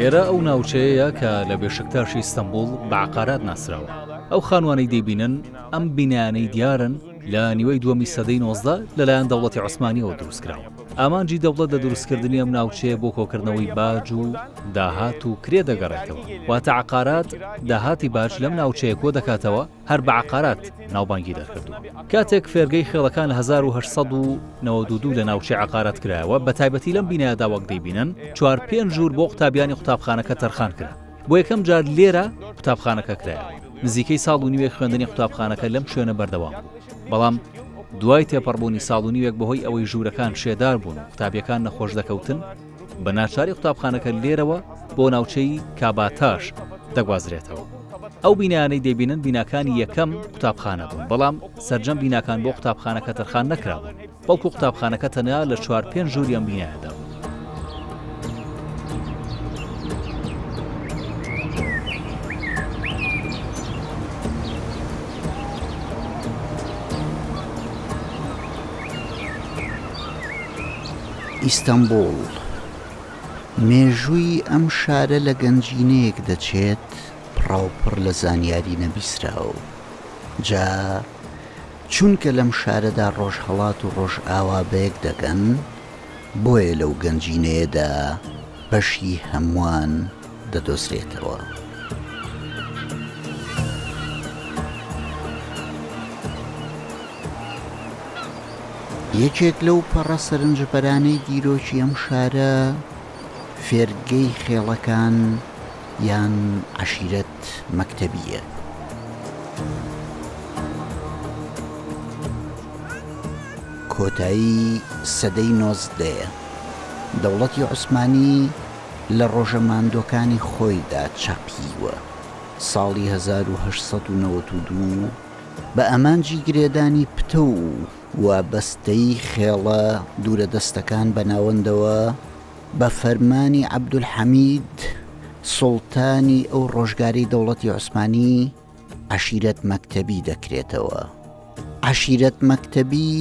ئێرە ئەو ناوچەیە کە لە بێشکتاشی ئیستەمبوڵ بە عقارات ناسراوە. ئەو خانوانەی دەیبینن ئەم بینایانەی دیارن لە نیوەی دووەمی سەدەی 19 لەلایەن دەوڵەتی عوسمانیەوە دروستکراوە. ئامانجی دەوڵەت لە دروستکردنی ئەم ناوچەیە بۆ کۆکردنەوەی باج و داهات و کرێ دەگەڕێتەوە. واتە عقارات داهاتی باج لەم ناوچەیە کۆ دەکاتەوە هەر بە عقارات ناوبانگی دەرکردووە. کاتێک فێرگەی خێڵەکان لە 1892 لە ناوچەی عقارات کرایەوە، بە تایبەتی لەم بینایەدا وەک دەیبینن 4-5 ژوور بۆ قوتابیانی قوتابخانەکە تەرخان کرا. بۆ یەکەم جار لێرە قوتابخانەکە کرایەوە. نزیکەی ساڵ و نیوەی خوێندنی قوتابخانەکە لەم شوێنە بەردەوام بوو. بەڵام دوای تێپەڕبوونی ساڵ و نیوێک بەهۆی ئەوەی ژوورەکان شێدار بوون و قوتابیەکان نەخۆش دەکەوتن، بە ناچاری قوتابخانەکە لێرەوە بۆ ناوچەی کاباتاش دەگوازرێتەوە. ئەو بینایانەی دەبینن بیناکانی یەکەم قوتابخانە بوون، بەڵام سەرجەم بیناکان بۆ قوتابخانەکە تەرخان نەکرابوون، بەڵکو قوتابخانەکە تەنیا لە 4-5 ژووری ئەم بینایەدا بوو. ئیستەمبوڵ مێژووی ئەم شارە لە گەنجینەیەک دەچێت پڕاوپڕ لە زانیاری نەبیسراوە. جا چونکە لەم شارەدا ڕۆژهەڵات و ڕۆژ ئاوا بەیەک دەگەن، بۆیە لەو گەنجینەیەدا بەشی هەمووان دەدۆزرێتەوە. یەکێک لەو پەڕە سەرنجبەرانەی دیرۆکی ئەم شارە فێرگەی خێڵەکان یان عەشیرەت مەکتەبیە. کۆتایی سەدەی 19 دەوڵەتی عوسمانی لە ڕۆژەماندۆکانی خۆیدا چاپیوە. ساڵی 1892 بە ئەمانجی گرێدانی پتە و وابەستەی خێڵە دوورە دەستەکان بە ناوەندەوە بە فەرمانی عەبدولحەمید سوڵتانی ئەو ڕۆژگاری دەوڵەتی عوسمانی عەشیرەت مەکتەبی دەکرێتەوە. عەشیرەت مەکتەبی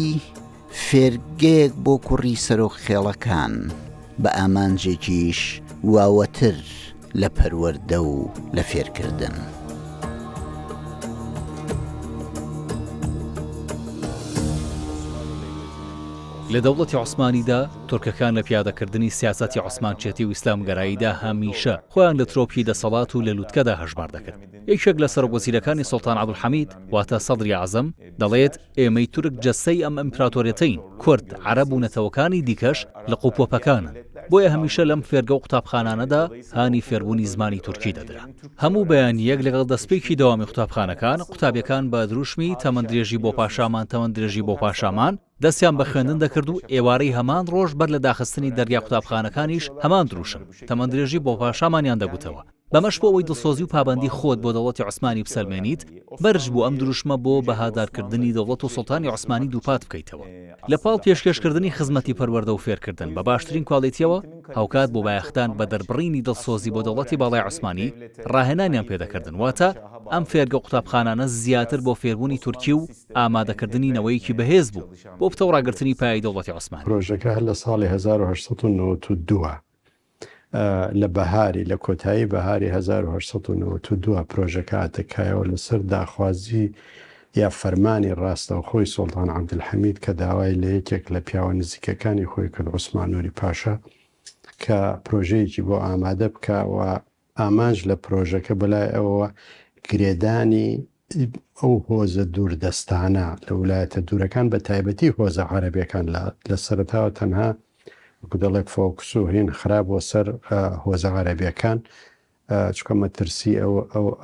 فێرگەیەک بۆ کوڕی سەرۆک خێڵەکان بە ئامانجێکیش واوەتر لە پەروەردە و لە فێرکردن. لە دەوڵەتی عوسمانیدا تورکەکان لە پیادەکردنی سیاسەتی عوسمانچێتی و ئیسلامگەراییدا هەمیشە خۆیان لە ترۆپی دەسەڵات و لە لووتکەدا هەژمار دەکرد. یەکێک لە سەرۆکوەزیرەکانی سوڵتان عەبدولحەمید واتە سەدری عەزەم دەڵێت ئێمەی تورک جەستەی ئەم ئیمپراتۆریەتەین، کورد، عەرەب و نەتەوەکانی دیکەش لە قوپۆپەکانن. بۆیە هەمیشە لەم فێرگە و قوتابخانانەدا هانی فێربوونی زمانی تورکی دەدرا. هەموو بەیانیەک لەگەڵ دەستپێکی دەوامی قوتابخانەکان، قوتابیەکان بە دروشمی تەمەندرێژی بۆ پاشامان تەمەندرێژی بۆ پاشامان دەستیان بە خوێندن دەکرد و ئێوارەی هەمان ڕۆژ بەر لە داخستنی دەریا قوتابخانەکانیش هەمان دروشن تەمەندرێژی بۆ پاشامانیان دەگوتەوە. بەمەش بۆ ئەوەی دڵسۆزی و پابەندی خۆت بۆ دەوڵەتی عوسمانی بسەلمێنیت، بەرج بوو ئەم دروشمە بۆ بەهادارکردنی دەوڵەت و سوڵتانی عوسمانی دووپات بکەیتەوە. لە پاڵ پێشکەشکردنی خزمەتی پەروەردە و فێرکردن بە باشترین کواڵیتیەوە هاوکات بۆ بایەختان بە دەربڕینی دڵسۆزی بۆ دەوڵەتی باڵای عوسمانی ڕاهێنانیان پێدەکردن. واتە ئەم فێرگە قوتابخانانە زیاتر بۆ فێربوونی تورکی و ئامادەکردنی نەوەیەکی بەهێز بوو بۆ پتە ڕاگررتنی پایەی دەوڵەتی عوسمانی. پرۆژەکە لە ساڵی 1892 لە بەهاری لە کۆتایی بەهاری 1892 پرۆژەکە ئاتەکایەوە لەسەر داخوازی یا فەرمانی ڕاستەوخۆی سوڵتان عەبدولحەمید کە داوای لە یەکێک لە پیاوە نزیکەکانی خۆی کرد، عوسمان نووری پاشا، کە پرۆژەیەکی بۆ ئامادە بکەوە. ئامانج لە پرۆژەکە بەلای ئەوە گرێدانی ئەو هۆزە دووردەستانە لە ویلایەتە دوورەکان بە تایبەتی هۆزە عەرەبیەکان لە سەرەتاوە تەنها دەڵێک فۆکس و هین خراپەوە سەر هۆزە عەرەبیەکان، چکە مەترسی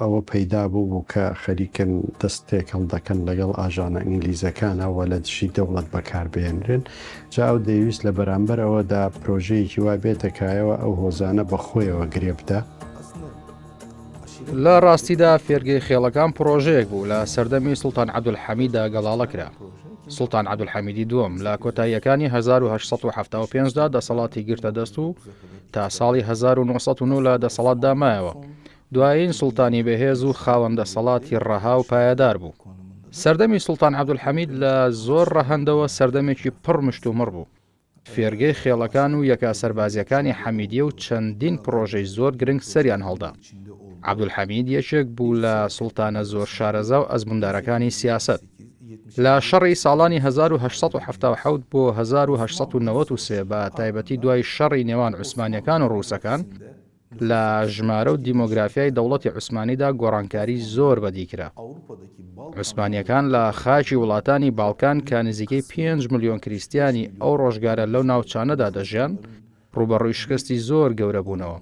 ئەوە پەیدا بوو کە خەریکن دەست تێکەڵ دەکەن لەگەڵ ئاژانە ئینگلیزەکانەوە لە دشی دەوڵەت بەکاربێنرێن. جا ئەو دەویست لە بەرامبەر ئەوەدا پرۆژەیەکی وا بێتەکایەوە ئەو هۆزانە بەخۆیەوە گرێبدا. لە ڕاستیدا فێرگەی خێڵەکان پرۆژەیەک بوو لە سەردەمی سوڵتان عەبدولحەمیددا گەڵاڵە کرا. سوڵتان عەبدولحەمیدی دووەم لە کۆتاییەکانی 1875دا دەسەڵاتی گرتە دەست و تا ساڵی 1909 لە دەسەڵاتدا مایەوە. دوایین سوڵتانی بەهێز و خاوەندە سەڵاتی ڕەها و پایەدار بوو. سەردەمی سوڵتان عەبدولحەمید لە زۆر ڕەهەندەوە سەردەمێکی پڕ مشت و مڕ بوو. فێرگەی خێڵەکان و یەکا سەربازیەکانی حەمیدیە و چەندین پرۆژەی زۆر گرنگ سەریان هەڵدا. عەبدولحەمید یەکێک بوو لە سوڵتانە زۆر شارەزا و ئەزموندارەکانی سیاست. لە شەڕی ساڵانی 1877 بۆ 1893 بە تایبەتی دوای شەڕی نێوان عوسمانیەکان و ڕووسەکان لە ژمارە و دیمۆگرافیای دەوڵەتی عوسمانیدا گۆڕانکاری زۆر بەدیکرا. عوسمانیەکان لە خاکی وڵاتانی باڵکان کە نزیکەی 5 ملیۆن کریسیانی ئەو ڕۆژگارە لەو ناوچانەدا دەژیان ڕوبەڕووی شکستی زۆر گەورە بوونەوە.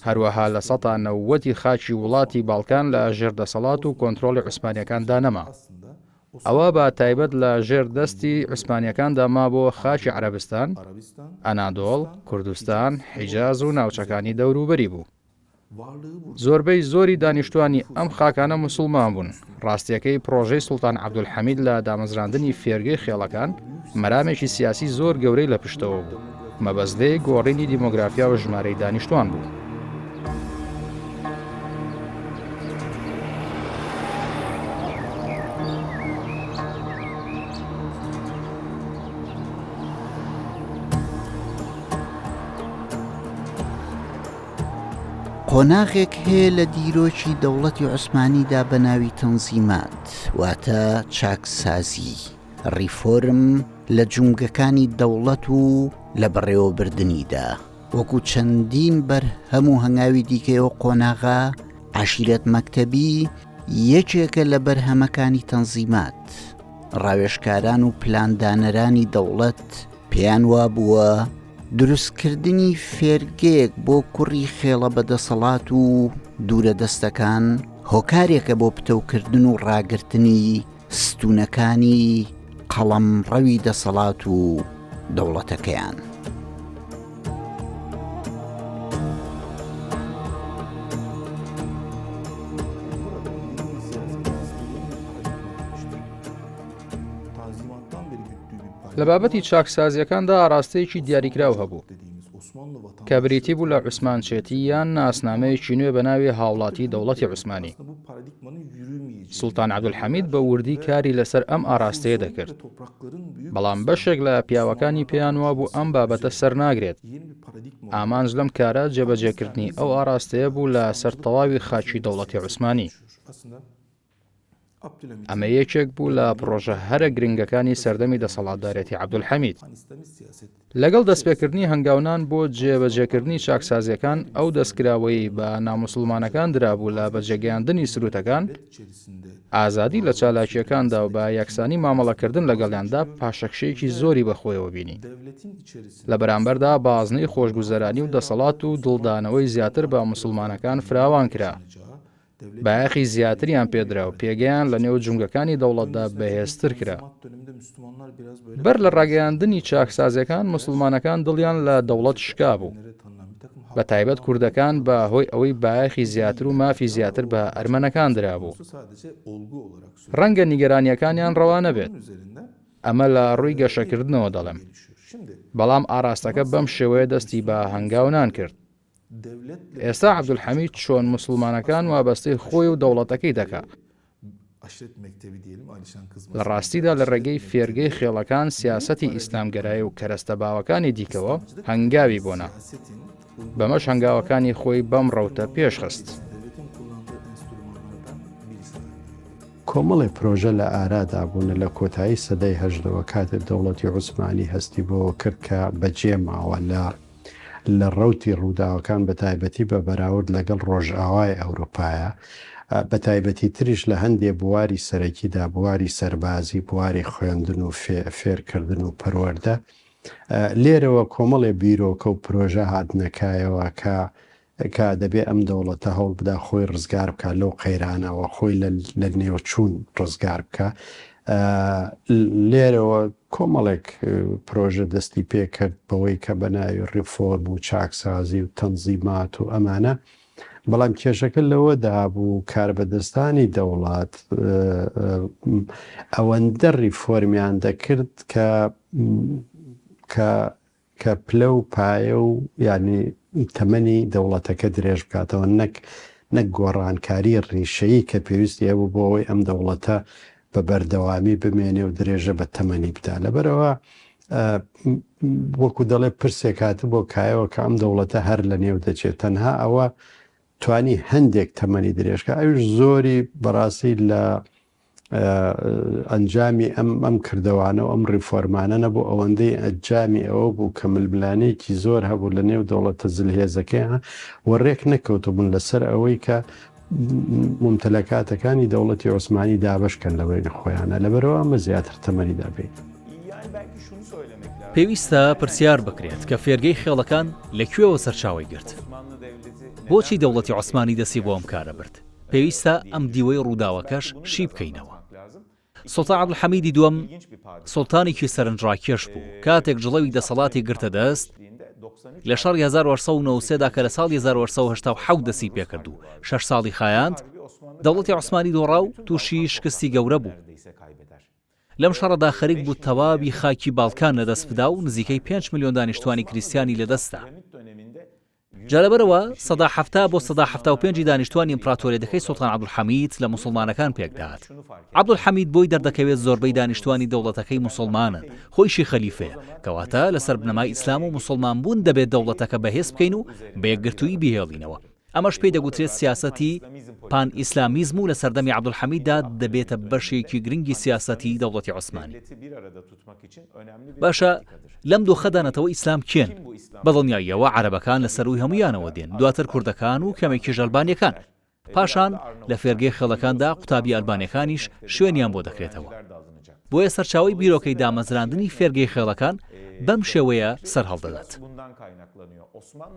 هەروەها لە 90 خاکی وڵاتی باڵکان لە ژێردەسەڵات و کۆنتترۆلی عوسمانیەکاندا نەما. ئەوە بە تایبەت لە ژێر دەستی عوسمانیەکاندا ما بۆ خاکی عەرەبستان، ئەنادۆڵ، کوردستان، حیجاز و ناوچەکانی دەوروبەری بوو. زۆربەی زۆری دانیشتوانی ئەم خاکانە موسڵمان بوون. ڕاستیەکەی پرۆژەی سوڵتان عەبدولحەمید لە دامەزراندنی فێرگەی خێڵەکان مەرامێکی سیاسی زۆر گەورەی لە پشتەوە بوو. مەبەستەی گۆڕینی دیمۆگرافیا و ژمارەی دانیشتوان بوو. قۆناغێک هەیە لە دیرۆکی دەوڵەتی عوسمانیدا بە ناوی تەنزیمات، واتە چاکسازی، ریفۆرم لە جونگەکانی دەوڵەت و لە بەڕێوەبردنیدا. وەکو چەندین بەر هەموو هەنگاوی دیکەیەوە قۆناغا عەشیرەت مەکتەبی یەکێکە لە بەرهەمەکانی تەنزیمات. ڕاوێژکاران و پلاندانەرانی دەوڵەت پێیان وابووە دروستکردنی فێرگەیەک بۆ کوڕی خێڵە بەدەسەڵات و دوورە دەستەکان هۆکارێکە بۆ پتەوکردن و ڕاگرتنی ستونەکانی قەڵەمڕەوی دەسەڵات و دەوڵەتەکەیان. لە بابەتی چاکسازیەکاندا ئاراستەیەکی دیاریکراو هەبوو کە بریتی بوو لە عوسمانچێتی یان ناسنامەیەکی نوێ بە ناوی هاوڵاتی دەوڵەتی عوسمانی. سوڵتان عەبدولحەمید بە وردی کاری لەسەر ئەم ئاراستەیە دەکرد، بەڵام بەشێک لە پیاوەکانی پێیان وابوو ئەم بابەتە سەر ناگرێت. ئامانج لەم کارە جێبەجێکردنی ئەو ئاراستەیە بوو لە سەر تەواوی خاکی دەوڵەتی عوسمانی. ئەمە یەکێک بوو لە پرۆژە هەرە گرنگەکانی سەردەمی دەسەڵاتدارێتی عەبدولحەمید. لەگەڵ دەستپێکردنی هەنگاونان بۆ جێبەجێکردنی چاکسازیەکان ئەو دەستکراوەی بە ناموسڵمانەکان درابوو لە بەجێگەیاندنی سروتەکان، ئازادی لە چالاکیەکاندا و بە یەکسانی مامەڵەکردن لەگەڵیاندا پاشەکشەیەکی زۆری بەخۆیەوە بینی. لە بەرامبەردا بازنەی خۆشگوزەرانی و دەسەڵات و دڵدانەوەی زیاتر بە موسڵمانەکان فراوان کرا. بایەخی زیاتریان پێدرا و پێگەیان لە نێو جونگەکانی دەوڵەتدا بەهێزتر کرا. بەر لە ڕاگەیاندنی چاکسازیەکان موسڵمانەکان دڵیان لە دەوڵەت شکا بوو، بە تایبەت کوردەکان بە هۆی ئەوەی بایەخی زیاتر و مافی زیاتر بە ئەرمەنەکان درابوو. ڕەنگە نیگەرانیەکانیان ڕەوا نەبێت، ئەمە لە ڕووی گەشەکردنەوە دەڵێم، بەڵام ئاراستەکە بەم شێوەیە دەستی بە هەنگاونان کرد. ئێستا عەبدولحەمید چۆن موسڵمانەکان وابەستەی خۆی و دەوڵەتەکەی دەکات. لە ڕاستیدا لە ڕێگەی فێرگەی خێڵەکان سیاسەتی ئیسلامگەرایی و کەرەستە باوەکانی دیکەوە هەنگاوی بۆنە، بەمەش هەنگاوەکانی خۆی بەم ڕەوتە پێشخست. کۆمەڵی پرۆژە لە ئارادا بوون لە کۆتایی سەدەی هەژدەوە کاتێک دەوڵەتی عوسمانی هەستی بۆ کرد کە بەجێ ماوە لە ڕەوتی ڕووداوەکان بە تایبەتی بە بەراورد لەگەڵ ڕۆژئاوای ئەوروپایە، بە تایبەتی تریش لە هەندێک بواری سەرەکیدا بواری سەربازی، بواری خوێندن و فێرکردن و پەروەردە. لێرەوە کۆمەڵێ بیرۆکە و پرۆژە هاتنەکایەوە کە دەبێ ئەم دەوڵەتە هەوڵ بدا خۆی ڕزگار بکە لەو قەیرانەوە، خۆی لە نێوچوون ڕزگار بکە. لێرەوە کۆمەڵێک پرۆژە دەستی پێکرد بەوەی کە بەناوی ڕیفۆرم و چاکسازی و تەنزیمات و ئەمانە، بەڵام کێشەکە لەوەدا بوو کاربەدەستانی دەوڵات ئەوەندە ڕیفۆرمیان دەکرد کە پلە و پایە و یعنی تەمەنی دەوڵەتەکە درێژ بکاتەوە، نەک گۆڕانکاری ڕیشەیی کە پێویستی هەبوو بۆ ئەوەی ئەم دەوڵەتە بە بەردەوامی بمێنێ و درێژە بە تەمەنی بدا. لەبەرەوە وەکو دەڵێ پرسێک هاتە بۆ کایەوە کە ئەم دەوڵەتە هەر لە نێو دەچێت، تەنها ئەوە توانی هەندێک تەمەنی درێژکە. ئەوش زۆری بەڕاستی لە ئەنجامی ئەم کردوانە و ئەم ریفۆرمانە نەبوو، ئەوەندەی ئەنجامی ئەوە بوو کە ململانەیەکی زۆر هەبوو لە نێو دەوڵەتە زلهێزەکەی وەڕێک نەکەوتبوون لەسەر ئەوەی کە ممتلەکاتەکانی دەوڵەتی عوسمانی دابشکەن لەبەری خۆیانە. لەبەرەوە ئەمە زیاتر تەمەنی دابێت. پێویستە پرسیار بکرێت کە فێرگەی خێڵەکان لەکوێوە سەرچاوی گرت. بۆچی دەوڵەتی عوسمانی دەستی بۆ ئەم کارە برد؟ پێویستە ئەم دیوەی ڕووداوەکەش شی بکەینەوە. سوڵتان عەبدولحەمیدی دووەم سوڵتانێکی سەرنجڕاکێش بوو. کاتێک جڵەوی دەسەڵاتی گرتە دەست لە شەڕی 1893دا کە لە ساڵی 1887 دەستی پێکرد و 6 ساڵی خایاند، دەوڵەتی عوسمانی دۆڕا و تووشی شکستی گەورە بوو. لەم شەڕەدا خەریک بوو تەواوی خاکی باڵکان لەدەست بدا و نزیکەی 5 ملیۆن دانیشتوانی کریسیانی لەدەستدا. جالەبەرەوە 170 بۆ 175 دانیشتوانی ئیمپراتۆریەتەکەی سوڵتان عەبدولحەمید لە موسڵمانەکان پێکدات. عەبدولحەمید بۆی دەردەکەوێت زۆربەی دانیشتوانی دەوڵەتەکەی موسڵمانن، خۆیشی خەلیفەیە، کەواتە لەسەر بنەمای ئیسلام و موسڵمان بوون دەبێت دەوڵەتەکە بەهێز بکەین و بە یەکگرتووی بهێڵینەوە. ئەمەش پێی دەگوترێت سیاسەتی پان ئیسلامیزم و لە سەردەمی عەبدولحەمیددا دەبێتە بەشێکی گرنگی سیاسەتی دەوڵەتی عوسمانی. باشە لەم دۆخەدانەتەوە ئیسلام کێن؟ بەدڵنیاییەوە عەرەبەکان لە سەروی هەمویانەوە دێن، دواتر کوردەکان و کەمێکیش ئەلبانیەکان، پاشان لە فێرگەی خێڵەکاندا قوتابی ئەلبانیەکانیش شوێنیان بۆ دەکرێتەوە. بۆیە سەرچاوی بیرۆکەی دامەزراندنی فێرگەی خێڵەکان بەم شێوەیە سەر هەڵدەدات.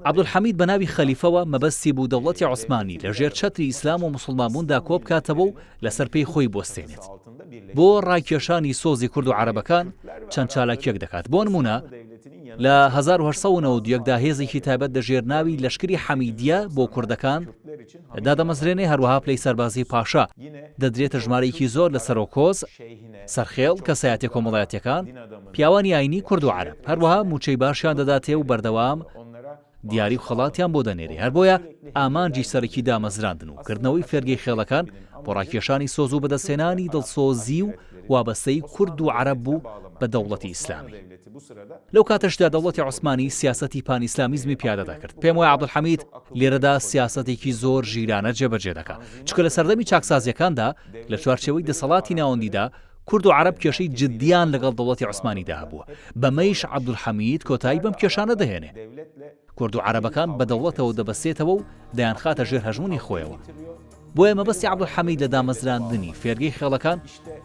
عەبدولحەمید بە ناوی خەلیفەوە مەبەستی بوو دەوڵەتی عوسمانی لەژێر چەتری ئیسلام و موسڵمانبووندا کۆ بکاتەوە و لەسەر پێی خۆی بۆستێنێت. بۆ ڕاکێشانی سۆزی کورد و عەرەبەکان چەند چالاکیەک دەکات. بۆ نمونە لە 1992دا هێزێکی تایبەت دەژێر ناوی لەشکری حەمیدیە بۆ کوردەکان دادەمەزرێنێ، هەروەها پلەی سەربازی پاشا دەدرێتە ژمارەیەکی زۆر لە سەرۆکۆز، سەرخێڵ، کەسایەتی کۆمەڵایەتیەکان، پیاوانی ئاینی کورد و عەرەب، هەروەها موچەی باشیان دەداتێ و بەردەوام دیاری و خەڵاتیان بۆ دەنێرێ. هەر بۆیە ئامانجی سەرەکی دامەزراندن و کردنەوەی فێرگەی خێڵەکان بۆ ڕاکێشانی سۆز و بەدەستێنانی دڵسۆزی و وابەستەی کورد و عەرەب بوو بە دەوڵەتی ئیسلامی. لەو کاتەشدا دەوڵەتی عوسمانی سیاسەتی پان ئیسلامیزمی پیادە دەکرد. پێم وایە عەبدولحەمید لێرەدا سیاسەتێکی زۆر ژیرانە جێبەجێ دەکات، چونکە لە سەردەمی چاکسازیەکاندا لە چوارچێوەی دەسەڵاتی ناوەندیدا کورد و عەرەب کێشەی جدیان لەگەڵ دەوڵەتی عوسمانیدا هەبووە. بەمەیش عەبدولحەمید کۆتایی بەم کێشانە دەهێنێ. کورد و عەرەبەکان بە دەوڵەتەوە دەبەستێتەوە و دەیانخاتە ژێر هەژمونی خۆیەوە. بۆیە مەبەستی عەبدولحەمید لە دامەزراندنی فێرگەی خێڵەکان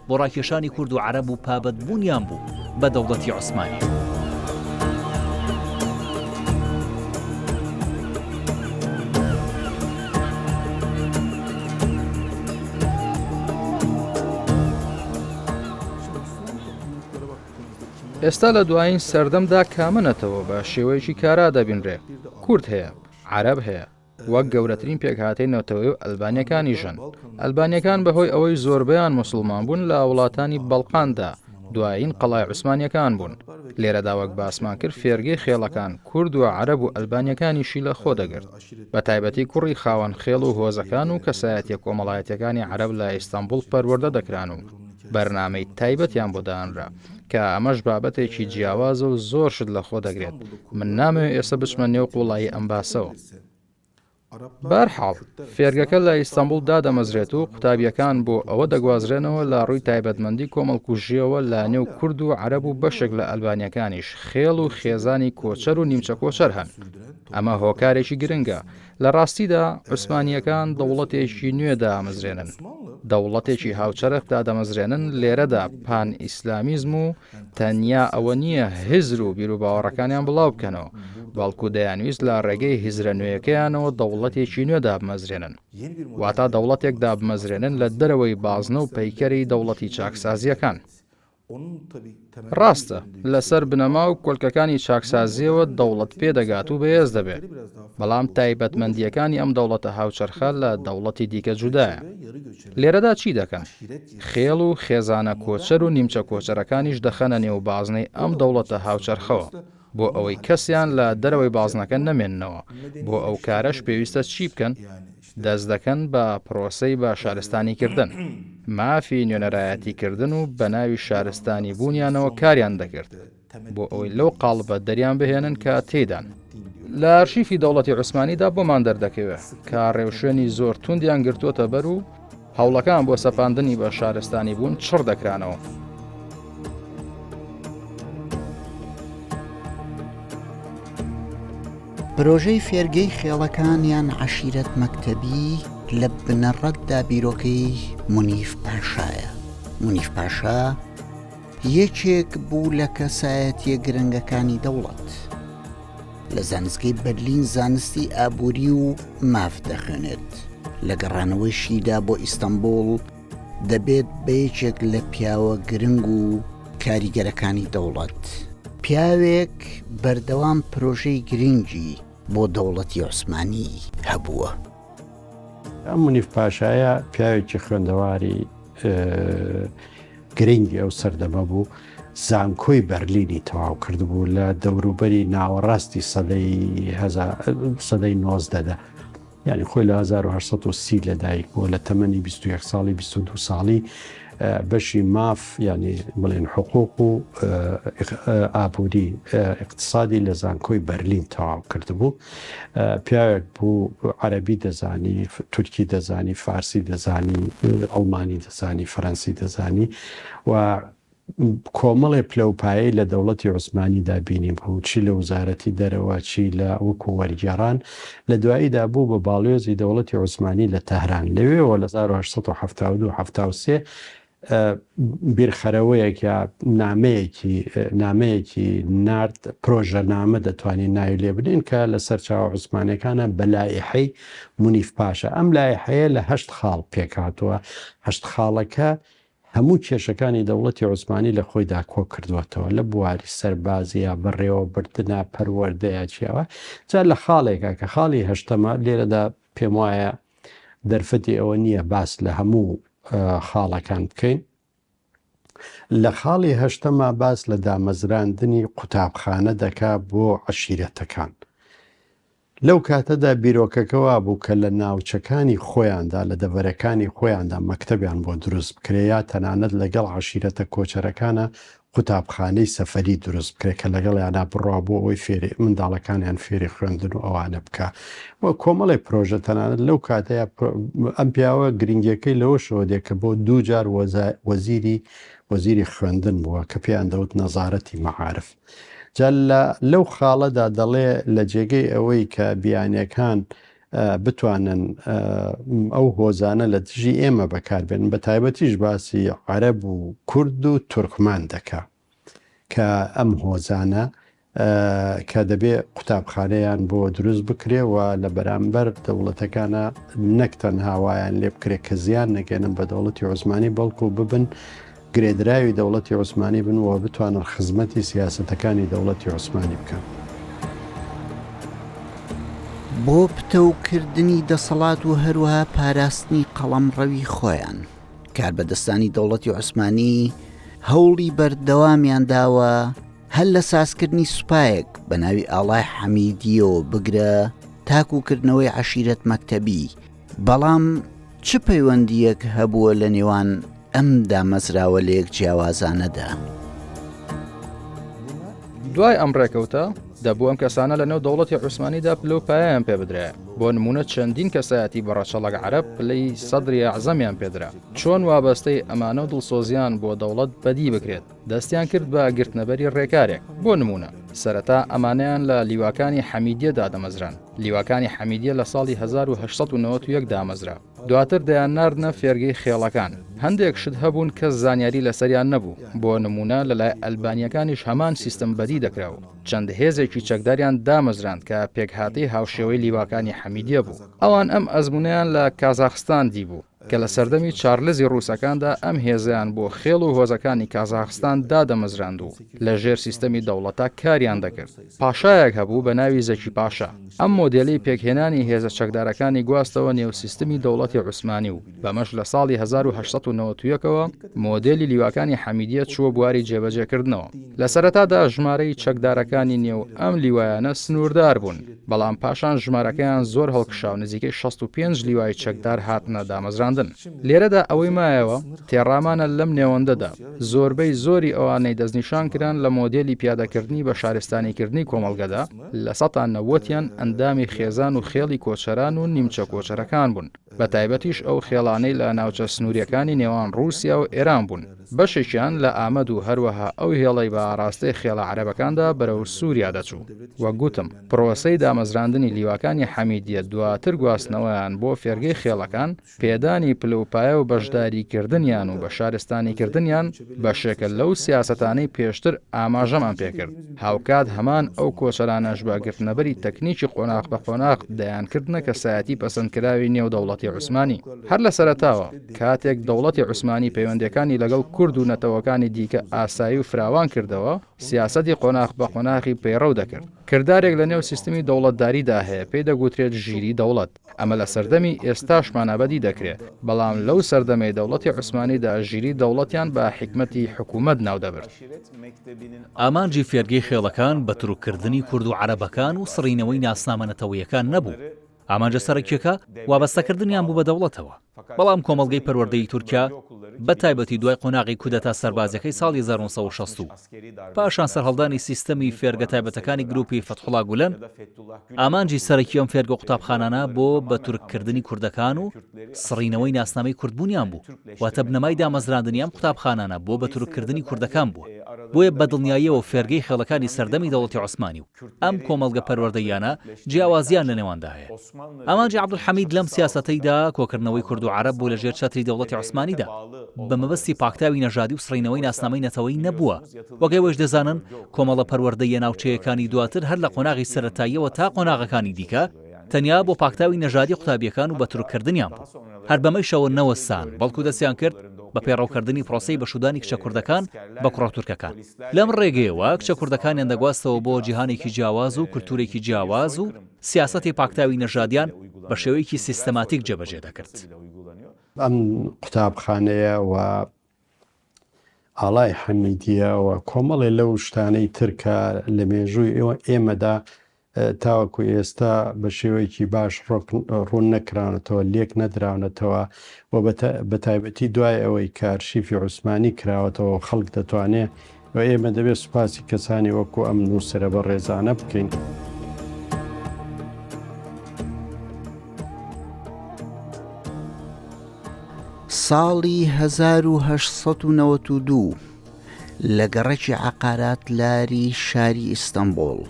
بۆ ڕاکێشانی کورد و عەرەب و پابەتبوونیان بوو بە دەوڵەتی عوسمانی. ئێستا لە دوایین سەردەمدا کامنەتەوە بە شێوەیەکی کارا دەبینرێ. کورد هەیە، عەرەب هەیە، وەک گەورەترین پێکهاتەی نەوتەوەی و ئەلبانیەکانیژن. ئەلبانیەکان بەهۆی ئەوەی زۆربەیان موسڵمان بوون لە وڵاتانی بەڵقاندا دوایین قەڵای عوسمانیەکان بوون. لێرەدا وەک باسمان کرد فێرگەی خێڵەکان کورد و عەرەب و ئەلبانیەکانیشی لە خۆ دەگرت، بە تایبەتی کوڕی خاوەن خێڵ و هۆزەکان و کەسایەتیە کۆمەڵایەتیەکانی عەرەب لە ئیستانبول پەروەردە دەکران و بەرنامەی تایبەتیان بۆ دانرا کە ئەمەش بابەتێکی جیاوازە و زۆر شت لە خۆ دەگرێت. من نامەوێت ئێستا بچمە نێو قوڵایی ئەم باسەوە. بەرحاڵ فێرگەکە لە ئیستانبول دادەمەزرێت و قوتابیەکان بۆ ئەوە دەگوازرێنەوە لە ڕووی تایبەتمەندی کۆمەڵکوژیەوە لە نێو کورد و عەرەب و بەشێک لە ئەلبانیەکانیش خێڵ و خێزانی کۆچەر و نیمچە کۆچەر هەن. ئەمە هۆکارێکی گرنگە. لە ڕاستیدا عوسمانیەکان دەوڵەتێکی نوێ دامەزرێنن، دەوڵەتێکی هاوچەرخ دادەمەزرێنن. لێرەدا پان ئیسلامیزم و تەنیا ئەوە نییە هزر و بیر و باوەڕەکانیان بڵاو بکەنەوە، بەڵکو دەیانویست لە ڕێگەی هیزرە نوێیەکەیانەوە دەوڵەتێکی نوێ دابمەزرێنن، واتە دەوڵەتێک دابمەزرێنن لە دەرەوەی بازنە و پەیکەری دەوڵەتی چاکسازیەکان. ڕاستە لەسەر بنەما و کۆلکەکانی چاکسازیەوە دەوڵەت پێدەگات و بەهێز دەبێت، بەڵام تایبەتمەندیەکانی ئەم دەوڵەتە هاوچەرخە لە دەوڵەتی دیکە جودایە. لێرەدا چی دەکەن؟ خێڵ و خێزانە کۆچەر و نیمچە کۆچەرەکانیش دەخەنە نێو بازنەی ئەم دەوڵەتە هاوچەرخەوە بۆ ئەوەی کەسیان لە دەرەوەی بازنەکە نەمێننەوە. بۆ ئەو کارەش پێویستە چی بکەن؟ دەست دەکەن بە پرۆسەی بە شارستانیکردن مافی نوێنەرایەتیکردن و بە ناوی شارستانی بوونیانەوە کاریان دەکرد بۆ ئەوەی لەو قاڵبە دەریان بهێنن کە تێدان لە ئارشیفی دەوڵەتی عوسمانیدا بۆمان دەردەکەوێت کە ڕێوشێنی زۆر توندیان گرتووەتە بەر و هەوڵەکان بۆ سەپاندنی بە شارستانی بوون چڕ دەکرانەوە. پرۆژەی فێرگەی خێڵەکان عەشیرەت مەکتەبی لە بنەڕەتدا بیرۆکەی مونیف پاشایە. مونیف پاشا یەکێک بوو لە کەسایەتیە گرنگەکانی دەوڵەت. لە زانستگەی بەرلین زانستی ئابووری و ماف دەخوێنێت. لە گەڕانەوەی شیدا بۆ ئیستانبول دەبێت بە یەکێک لە پیاوە گرنگ و کاریگەرەکانی دەوڵەت. پیاوێک بەردەوام پرۆژەی گرنگی بۆ دەوڵەتی عوسمانی هەبووە. ئەم مونیف پاشایە پیاوێکی خوێندەواری گرنگی ئەو سەردەمە بوو، زانکۆی بەرلینی تەواو کردبوو لە دەوروبەری ناوەڕاستی سەدەی 19دا، یعنی خۆی لە 1930 لەدایک بووە لە تەمەنی 21 ساڵی 22 ساڵی بەشی ماف ینی بڵێن حقوق و ئابووری اقتصادی لە زانکۆی بەرلین تەواو کردبوو. پیاوێک بوو عەرەبی دەزانی، تورکی دەزانی، فارسی دەزانی، ئەڵمانی دەزانی، فەرەنسی دەزانی و کۆمەڵێ پلەپایی لە دەوڵەتی عوسمانیدا بینیم هەوو چی لە وزارەتی دەرەوە چی لە وەکو وەرگێڕان لە دواییدا بوو بە باڵێزی دەوڵەتی عوسمانی لە تەهران. لەوێەوە لە 1972 بیرخەرەوەیەکە نامەیەکی نرد پرۆژە نامە دەتوانین ناوی لێ بدەین کە لە سەرچاوە عوسمانەکانە بە لایحەی مونیف پاشا. ئەم لایحەیە لە 8 خاڵ پێکهاتووە. 8 خاڵەکە هەموو کێشەکانی دەوڵەتی عوسمانی لە خۆیدا کۆ کردوێتەوە لە بواری سەربازی یا بەڕێوە بردنە پەروەردەیە چیەوە. جا لە خاڵێکە کە خاڵی هەشتەمە لێرەدا پێم وایە دەرفەتی ئەوە نییە باس لە هەموو خاڵەکان بکەین. لە خاڵی هەشتەمە باس لە دامەزراندنی قوتابخانە دەکا بۆ عەشیرەتەکان. لەو کاتەدا بیرۆکەکەوا بوو کە لە ناوچەکانی خۆیاندا لە دەڤەرەکانی خۆیاندا مەکتەبیان بۆ دروست بکرێیا تەنانەت لەگەڵ عەشیرەتە کۆچەرەکانە قوتابخانەی سەفەری دروست بکرێت کە لەگەڵ یانە بڕوا بۆ ئەوەی فێری منداڵەکانیان فێری خوێندن و ئەوانە بکە و کۆمەڵی پرۆژە تەنانەت لەو کاتەیە ئەم پیاوە گرنگیەکەی لەوە شەوە دێ کە بۆ 2 جار وەزیری خوێندن بووە کە پێیان دەوت نەزارەتی مەعارف. جا لەو خاڵەدا دەڵێ لە جێگەی ئەوەی کە بیانیەکان بتوانن ئەو هۆزانە لە دژی ئێمە بەکاربێن بە تایبەتیش باسی عەرەب و کورد و تورکمان دەکا کە ئەم هۆزانە کە دەبێ قوتابخانەیان بۆ دروست بکرێەوە لە بەرامبەر دەوڵەتەکانە نەک تەنها وایان لێ بکرێت کە زیان نەگەێنن بە دەوڵەتی عوسمانی بەڵکو ببن گرێدراوی دەوڵەتی عوسمانی بنەوە بتوانن خزمەتی سیاسەتەکانی دەوڵەتی عوسمانی بکەن. بۆ پتەوکردنی دەسەڵات و هەروەها پاراستنی قەڵەمڕەوی خۆیان کاربەدەستانی دەوڵەتی عوسمانی هەوڵی بەردەوامیان داوە هەر لە سازکردنی سوپایەک بە ناوی ئاڵای حەمیدیەوە بگرە تاکوکردنەوەی عەشیرەت مەکتەبی. بەڵام چ پەیوەندیەک هەبووە لە نێوان ئەم دامەزراوە لە یەک جیاوازانەدا؟ دوای ئەم ڕێکەوتە دەبوو ئەم کەسانە لە نێو دەوڵەتی عوسمانیدا پلەپایان پێ بدرێ. بۆ نمونە چەندین کەسایەتی بەڕەچەڵک عەرەب پلەی سەدری ئەعزەمیان پێدرا. چۆن وابەستەی ئەمانە و دڵسۆزیان بۆ دەوڵەت بەدی بکرێت دەستیان کرد بە گرتنەبەری ڕێکارێک. بۆ نمونە سەرەتا ئەمانیان لە لیواکانی حەمیدیەدا دەمەزران. لیواکانی حەمیدیە لە ساڵی 1891 دامەزرا. دواتر دەیان ناردنە فێرگەی خێڵەکان. هەندێک شت هەبوون کە زانیاری لەسەریان نەبوو. بۆ نمونە لەلای ئەلبانیەکانیش هەمان سیستم بەدی دەکراوە. چەند هێزێکی چەکداریان دامەزراند کە پێکهاتی هاوشێوەی لیواکانی حەمیدیە بوو. ئەوان ئەم ئەزمونیان لە کازاخستان دیبوو. کە لە سەردەمی چارلزی ڕووسەکاندا ئەم هێزیان بۆ خێڵ و هۆزەکانی کازاخستان دادەمەزراند و لە ژێر سیستەمی دەوڵەتا کاریان دەکرد. پاشایەک هەبوو بە ناوی زەکی پاشا. ئەم مۆدێلی پێکهێنانی هێزە چەکدارەکانی گواستەوە نێو سیستەمی دەوڵەتی عوسمانی و بەمەش لە ساڵی 1991ەوە مۆدێلی لیواکانی حەمیدیە چووە بواری جێبەجێکردنەوە. لە سەرەتادا ژمارەی چەکدارەکانی نێو ئەم لیوایانە سنووردار بوون، بەڵام پاشان ژمارەکەیان زۆر هەڵکشا و نزیکەی 65 لیوای چەکدار هاتنە دامەزراندن. لێرەدا ئەوەی مایەوە تێڕامانە لەم نێوەندەدا زۆربەی زۆری ئەوانەی دەستنیشان کران لە مۆدێلی پیادەکردنی بە شارستانیکردنی کۆمەڵگەدا لە 90%یان ئەندامی خێزان و خێڵی کۆچەران و نیمچە کۆچەرەکان بوون. بە تایبەتیش ئەو خێڵانەی لە ناوچە سنووریەکانی نێوان ڕووسیا و ئێران بوون. بەشێکیان لە ئامەد و هەروەها ئەو هێڵەی بە ئاراستەی خێڵە عەرەبەکاندا بەرەو سووریا دەچوو. وەک گوتم پرۆسەی دامەزراندنی لیواکانی حەمیدیە دواتر گواستنەوەیان بۆ فێرگەی خێڵەکان پێدانی پلوپایە و بەشداریکردنیان و بە شارستانیکردنیان بەشێکە لەو سیاسەتانەی پێشتر ئاماژەمان پێکرد. هاوکات هەمان ئەو کۆچەرانەش بە گرتنەبەری تەکنیکی قۆناغ بە قۆناغ دەیانکردنە کە سایەتی پەسەندکراوی نێو دەوڵەتی عوسمانی. هەر لە سەرەتاوە کاتێک دەوڵەتی عوسمانی پەیوەندیەکانی لەگەڵ کورد و نەتەوەکانی دیکە ئاسایی و فراوان کردەوە سیاسەتی قۆناغ بە قۆناغی پەیڕەو دەکرد. کردارێک لە نێو سیستمی دەوڵەتداریدا هەیە پێی دەگوترێت ژیری دەوڵەت. ئەمە لە سەردەمی ئێستاشمانەبەدی دەکرێت، بەڵام لەو سەردەمەی دەوڵەتی عوسمانیدا ژیری دەوڵەتیان بە حکمەتی حکوومەت ناودەبرد. ئامانجی فێرگەی خێڵەکان بە تروکردنی کورد و عەرەبەکان و سڕینەوەی ناسنامەنەتەوەیەکان نەبوو. ئامانجە سەرەکیەکە وابەستەکردنیان بوو بە دەوڵەتەوە، بەڵام کۆمەڵگەی پەروەردەی تورکیا بە تایبەتی دوای قۆناغی کودەتا سەربازەکەی ساڵی 1960 پاشان سەرهەڵدانی سیستەمی فێرگە تایبەتەکانی گروپی فتحوڵا گولەن ئامانجی سەرەکی ئەم فێرگە قوتابخانانە بۆ بە تورککردنی کوردەکان و سڕینەوەی ناسنامەی کوردبوونیان بوو، واتە بنەمای دامەزراندنی ئەم قوتابخانانە بۆ بە تورککردنی کوردەکان بووە. بۆیە بەدڵنیاییەوە فێرگەی خێڵەکانی سەردەمی دەوڵەتی عوسمانی و ئەم کۆمەڵگە پەروەردەیانە جیاوازیان لە نێواندا هەیە. ئامانجی عەبدولحەمید لەم سیاسەتەیدا کۆکردنەوەی کورد و عەرەب بوو لە ژێر چەتری دەوڵەتی عوسمانیدا بە مەبەستی پاکتاوی نەژادی و سڕینەوەی ناسنامەی نەتەوەی نەبووە. وەگەیوەش دەزانن کۆمەڵە پەروەردەیە ناوچەیەکانی دواتر هەر لە قۆناغی سەرەتاییەوە تا قۆناغەکانی دیکە تەنیا بۆ پاکتاوی نەژادی قوتابیەکان و بە تورککردنیان بوو. هەر بەمەیشەوە نەوەستان بەڵکو دەستیان کرد بە پێڕەوکردنی پرۆسەی بەشودانی کچە کوردەکان بە کوڕە تورکەکان. لەم ڕێگەیەوە کچە کوردەکانیان دەگواستەوە بۆ جیهانێکی جیاواز و کولتورێکی جیاواز و سیاسەتی پاکتاوی نەژادیان بە شێوەیەکی سیستەماتیک جێبەجێ دەکرد. ئەم قوتابخانەیە و ئاڵای حەمیدیە و کۆمەڵێ لەو شتانەی ترکە لە مێژووی ئێمەدا تاوەکو ئێستا بە شێوەیەکی باش ڕوون نەکراونەتەوە، لێک نەدراونەتەوە و بە تایبەتی دوای ئەوەی کارشیفی عوسمانی کراوەتەوە خەڵک دەتوانێت و ئێمە دەبێت سوپاسی کەسانی وەکو ئەم نووسرە بە ڕێزانە بکەین. ساڵی 1992 لە گەڕێکی عەقارات لاری شاری ئیستەنبوڵ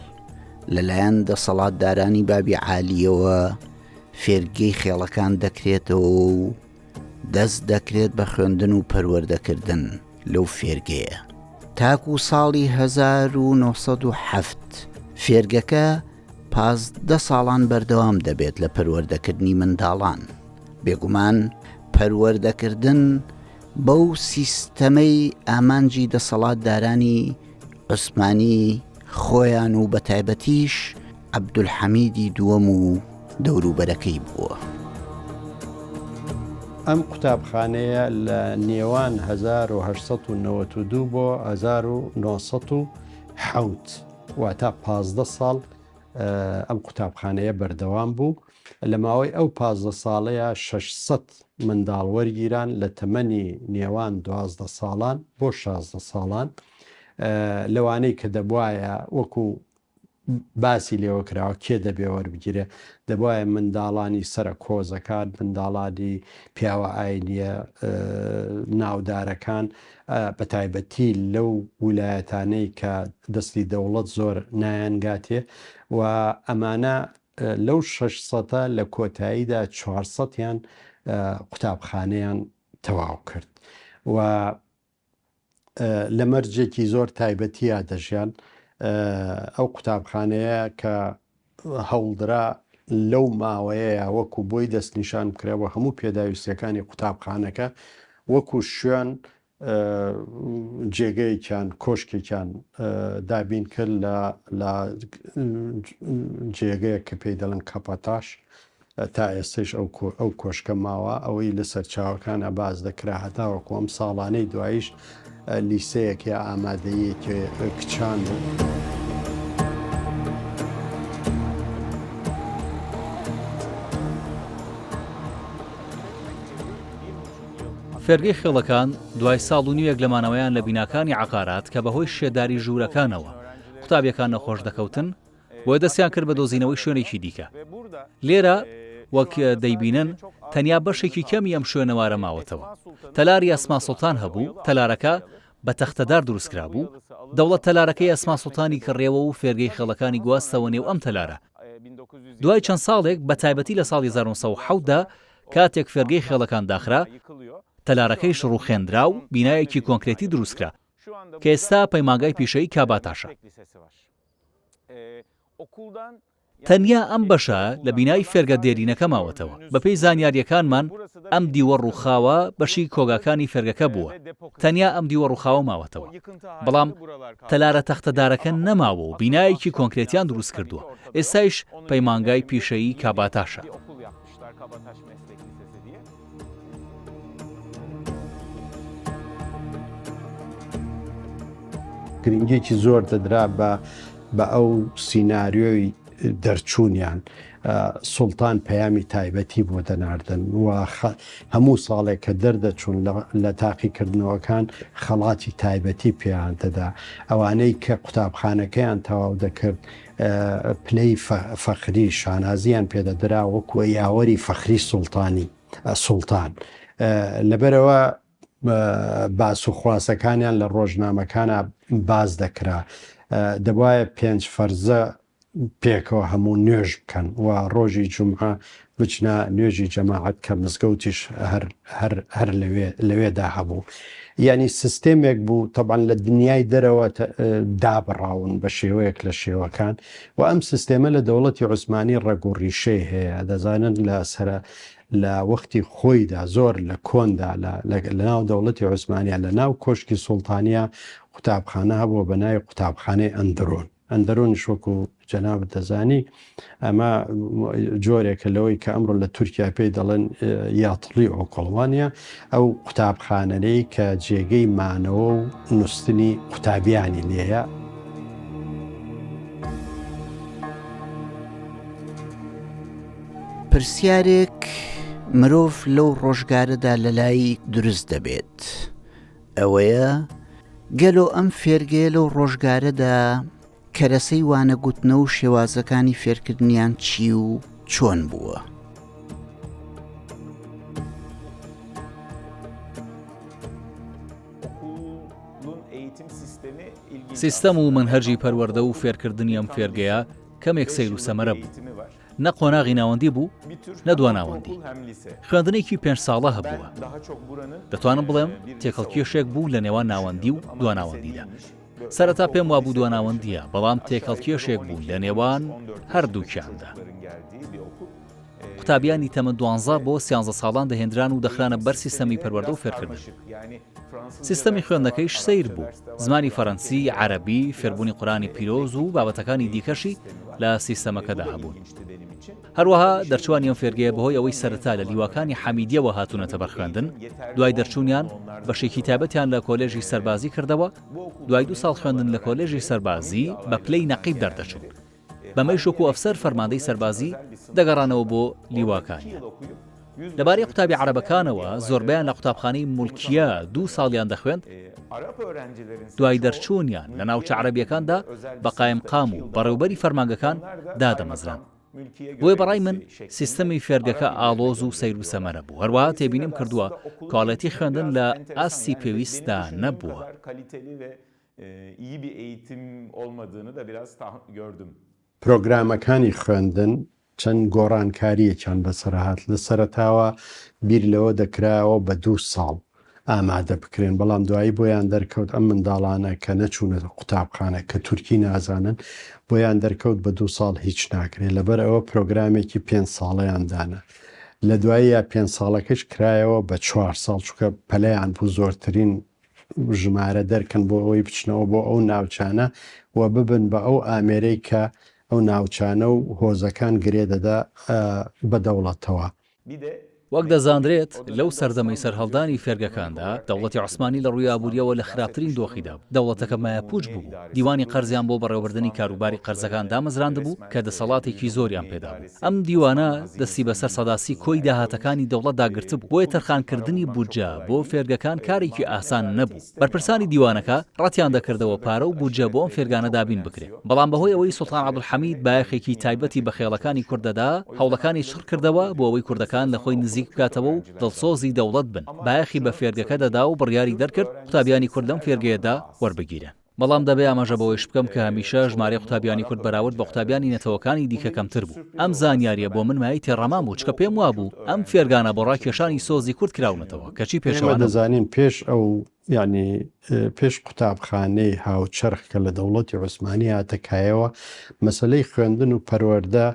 لەلایەن دەسەڵاتدارانی بابی عالیەوە فێرگەی خێڵەکان دەکرێتەوە و دەست دەکرێت بە خوێندن و پەروەردەکردن لەو فێرگەیە. تاکو ساڵی 1970 فێرگەکە 15 ساڵان بەردەوام دەبێت لە پەروەردەکردنی منداڵان. بێگومان پەروەردەکردن بەو سیستەمەی ئامانجی دەسەڵاتدارانی عوسمانی خۆیان و بە تایبەتیش عەبدولحەمیدی دووەم و دەوروبەرەکەی بووە. ئەم قوتابخانەیە لە نێوان 1992 بۆ 1970 واتە 15 ساڵ ئەم قوتابخانەیە بەردەوام بوو. لە ماوەی ئەو 15 ساڵەیە 600 منداڵ وەرگیران لە تەمەنی نێوان 12 ساڵان بۆ 16 ساڵان لەوانەی کە دەبواە وەکو باسی لێوە کراوە کێ دەبێ وەربگیرێ، دەبواە منداڵانی سرە کۆزەکان، منداڵانی پیاوە ئاینیە ناودارەکان بە تایبەتی لەو ویلایەتانەی کە دەستی دەوڵەت زۆر نایانگاتێ و ئەمانە لەو 600 لە کۆتاییدا 400یان قوتابخانەیان تەواو کرد و لە مەرجێکی زۆر تایبەتیە دەژیان. ئەو قوتابخانەیە کە هەوڵدرا لەو ماوەیە وەکو بۆی دەستنیشان بکرێەوە هەموو پێداویستەکانی قوتابخانەکە وەکو شوێن جێگەیەکیان کۆشکێکیان دابین کرد لە جێگەیە کە پێی دەڵن کەپەتاش تا ئێستش ئەو کۆشکە ماوە ئەوەی لەسەر چاوەکانە باز دەکرا هەتاوەکو ئەم ساڵانەی دواییش لیسەیەک یا ئامادەیەکی کچان و فێرگەی خێڵەکان دوای ساڵ و نیوێک لە مانەوەیان لە بیناکانی عقارات کە بەهۆی شێداری ژوورەکانەوە قوتابیەکان نەخۆش دەکەوتن بۆیە دەستیان کرد بە دۆزینەوەی شوێنێکی دیکە. لێرە وەک دەیبینن تەنیا بەشێکی کەمی ئەم شوێنەوارە ماوەتەوە. تەلاری ئەسما سوڵتان هەبوو، تەلارەکە بە تەختەدار دروستکرا بوو. دەوڵەت تەلارەکەی ئەسما سوڵتانی کڕێەوە و فێرگەی خێڵەکانی گواستەوە نێو ئەم تەلارە. دوای چەند ساڵێک بە تایبەتی لە ساڵی 1970دا کاتێک فێرگەی خێڵەکان داخرا، تەلارەکەیش ڕووخێندرا و بینایەکی کۆنکرێتی دروستکرا کە ئێستا پەیمانگای پیشەی کاباتاشە. تەنیا ئەم بەشە لە بینای فێرگە دێرینەکە ماوەتەوە. بەپێی زانیاریەکانمان ئەم دیوە ڕووخاوە بەشی کۆگاکانی فێرگەکە بووە. تەنیا ئەم دیوە ڕووخاوە ماوەتەوە. بەڵام تەلارە تەختەدارەکە نەماوە و بینایەکی کۆنکرێتیان دروست کردووە. ئێستایش پەیمانگای پیشەیی کاباتاشە. گرنگێکی زۆر دەدرا بە ئەو سیناریۆی دەرچوونیان. سوڵتان پەیامی تایبەتی بۆ دەناردن و هەموو ساڵێک کە دەردەچوون لە تاقیکردنەوەکان خەڵاتی تایبەتی پێیان دەدا. ئەوانەی کە قوتابخانەکەیان تەواو دەکرد پلەی فەخری شانازیان پێدەدرا وەکو یاوەری فەخری سوڵتان. لەبەرەوە باس و خواسەکانیان لە ڕۆژنامەکانە باز دەکرا. دەبایە 5 فەرزە پێکەوە هەموو نوێژ بکەن و ڕۆژی جومعە بچنە نوێژی جەماعەت کە مزگەوتیش هەر لەوێدا هەبوو. یعنی سیستێمێک بوو تەبعاً لە دنیای دەرەوە دابڕاون بە شێوەیەک لە شێوەکان و ئەم سیستێمە لە دەوڵەتی عوسمانی ڕێگوڕیشەی هەیە. دەزانن لە وەختی خۆیدا زۆر لە کۆندا لە ناو دەوڵەتی عوسمانیا لە ناو کۆشکی سوڵتانیا قوتابخانە هەبووە بە ناوی قوتابخانەی ئەندەرۆنیش وەکو جەنابەت دەزانی ئەمە جۆرێکە لەوەی کە ئەمڕۆ لە تورکیا پێی دەڵێن یاتڵی ئۆکۆڵوانیا ئەو قوتابخانەی کە جێگەی مانەوە و نووسنی قوتابیانی لێیە. پرسیارێک مرۆڤ لەو ڕۆژگارەدا لە لای دروست دەبێت. ئەوەیە گەلۆ ئەم فێرگەیە لەو ڕۆژگارەدا کەرەسەی وانەگوتنە و شێوازەکانی فێرکردنیان چی و چۆن بووە. سیستەم و منهەرجی پەروەردە و فێرکردنی ئەم فێرگەیە کەمێک سەیر و سەمەرە بوو. نە قۆناغی ناوەندی بوو، نە دواناوەندی. خوێندنێکی 5 ساڵە هەبووە. دەتوانم بڵێم تێکەڵکێشێک بوو لە نێوان ناوەندی و دواناوەندیدا. سەرەتا پێم وابوو دواناوەندیە، بەڵام تێکەڵکێشێک بوو لە نێوان هەردووکیاندا. قوتابیانی تەمەن 12 بۆ 13 ساڵان دەهێنران و دەخرانە بەر سیستەمی پەروەردە و فێرکردن. سیستەمی خوێندنەکەیش سەیر بوو. زمانی فەڕەنسی، عەرەبی، فێربوونی قورئانی پیرۆز و بابەتەکانی دیکەشی لە سیستەمەکەدا هەبوون. هەروەها دەرچوانی ئەم فێرگەیە بەهۆی ئەوەی سەرەتا لە لیواکانی حەمیدیەوە هاتوونەتە بەرخوێندن، دوای دەرچوونیان بەشێکی تایبەتیان لە کۆلێژی سەربازی کردەوە، دوای 2 ساڵ خوێندن لە کۆلێژی سەربازی بە پلەی نەقیب دەردەچوون. بەمەی شوکو ئەفسەر فەرماندەی سەربازی دەگەڕانەوە بۆ لیواکانی. لەبارەی قوتابی عەرەبەکانەوە زۆربیان لە قوتابخانەی موڵکیە 2 ساڵیان دەخوێند، دوای دەرچوونیان لە ناوچە عەرەبیەکاندا بە قایمقام و بەڕێوەبەری فەرمانگەکان دادەمەزران. بۆیە بەڕای من سیستەمی فێرگەکە ئاڵۆز و سەیر و سەمەرە بوو. هەروەها تێبینیم کردووە کۆڵەتی خوێندن لە ئاستی پێویستدا نەبووە. پرۆگرامەکانی خوێندن چەند گۆڕانکاریەکیان بەسەرهات. لە سەرەتاوە بیر لەوە دەکرایەوە بە 2 ساڵ ئامادە بکرێن بەڵام دوایی بۆیان دەرکەوت ئەم منداڵانە کە نەچوونە قوتابخانە کە تورکی نازانن بۆیان دەرکەوت بە 2 ساڵ هیچ ناکرێت لەبەر ئەوە پرۆگرامێکی 5 ساڵەیاندانە لە دوایی یا 5 ساڵەکەش کرایەوە بە 4 ساڵ چووکە پەلەیان بوو زۆرترین ژمارە دەرکەن بۆ ئەوەی بچنەوە بۆ ئەو ناوچانە و ببن بە ئەو ئامێرەی کە ئەو ناوچانە و هۆزەکان گرێ دەدا بە دەوڵەتەوە. وەک دەزانرێت لەو سەردەمەی سەرهەڵدانی فێرگەکاندا دەوڵەتی عوسمانی لە ڕووی ئابوووریەوە لە خراپترین دۆخیدا بوو. دەوڵەتەکە مایەپوچ بوو. دیوانی قەرزیان بۆ بەڕێوەبردننی کاروباری قەرزەکان دامەزراند بوو کە دەسەڵاتێکی زۆریان پێدا بوو. ئەم دیوانە دەستی بەسەر سەداسی کۆی داهاتەکانی دەوڵەت داگرت بوو. بۆیە تەرخانکردنی بودجە بۆ فێرگەکان کارێکی ئاسان نەبوو. بەرپرسانی دیوانەکە ڕەتیان دەکردەوە پارە و بودجە بۆ ئەم فێرگانە دابین بکرێت. بەڵام بەهۆی ئەوەی سوڵتان عەبدولحەمید بایەخێکی تایبەتی بە خێڵەکانی کوردەدا هەوڵەکانی شڕ کردەوە بۆ ئەوەی کوردەکان لە خۆی نزیک بکاتەوە و دڵسۆزی دەوڵەت بن. بایەخی بە فێرگەکە دەدا و بڕیاری دەرکرد قوتابیانی کورد لەم فێرگەیەدا وەربگیرن. بەڵام دەبێ ئاماژە بەوەیش بکەم کە هەمیشە ژمارەی قوتابیانی کورد بەراورد بە قوتابیانی نەتەوەکانی دیکە کەمتر بوو. ئەم زانیاریە بۆ من مای تێڕەمان بوو چکە پێم وابوو ئەم فێرگانە بۆ ڕاکێشانی سۆزی کورد کراونەتەوە کەچی پێشەوە دەزانین پێش ئەو ینی پێش قوتابخانەی هاوچەرخ کە لە دەوڵەتی عوسمانی هاتەکایەوە مەسلەی خوێندن و پەروەردە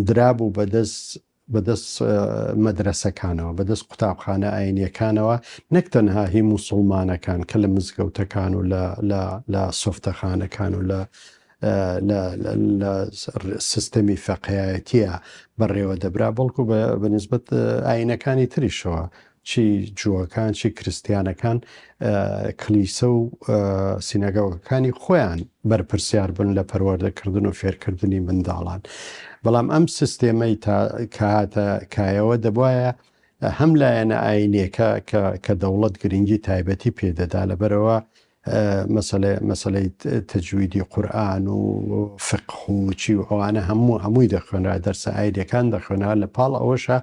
درابوو بەدەست مەدرسەکانەوە بەدەست قوتابخانە ئاینیەکانەوە نەک تەنها هی موسڵمانەکان کە لە مزگەوتەکان و لە سۆفتەخانەکان و لە سیستەمی فەقیایەتیە بەڕێوە دەبرا بەڵکو بە نسبەت ئاینەکانی تریشەوە چی جووەکان چی کریسیانەکان کلیسە و سینەگەوەکانی خۆیان بەرپرسیار بن لە پەروەردەکردن و فێرکردنی منداڵان. بەڵام ئەم سیستێمەی کاتە کایەوە دەبواە هەم لایەنە ئاینیەکە کە دەوڵەت گرنگی تایبەتی پێدەدا لەبەرەوە مەسەلەی تەجویدی قورئان و فقه و چی و ئەوانە هەمووی دەخوێنرا دەرسە ئاینیەکان دەخوێنرا لە پاڵ ئەوەشە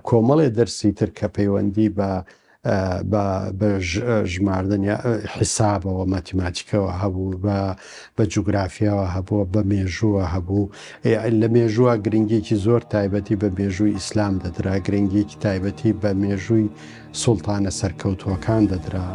کۆمەڵێ دەرسی تر کە پەیوەندی بە ژماردن یا حیسابەوە ماتیماتیکەوە هەبوو بە جوگرافیاوە هەبووە بە مێژووە هەبوو لە مێژووە گرنگێکی زۆر تایبەتی بە مێژووی ئیسلام دەدرا گرنگێکی تایبەتی بە مێژووی سوڵتانە سەرکەوتووەکان دەدرا.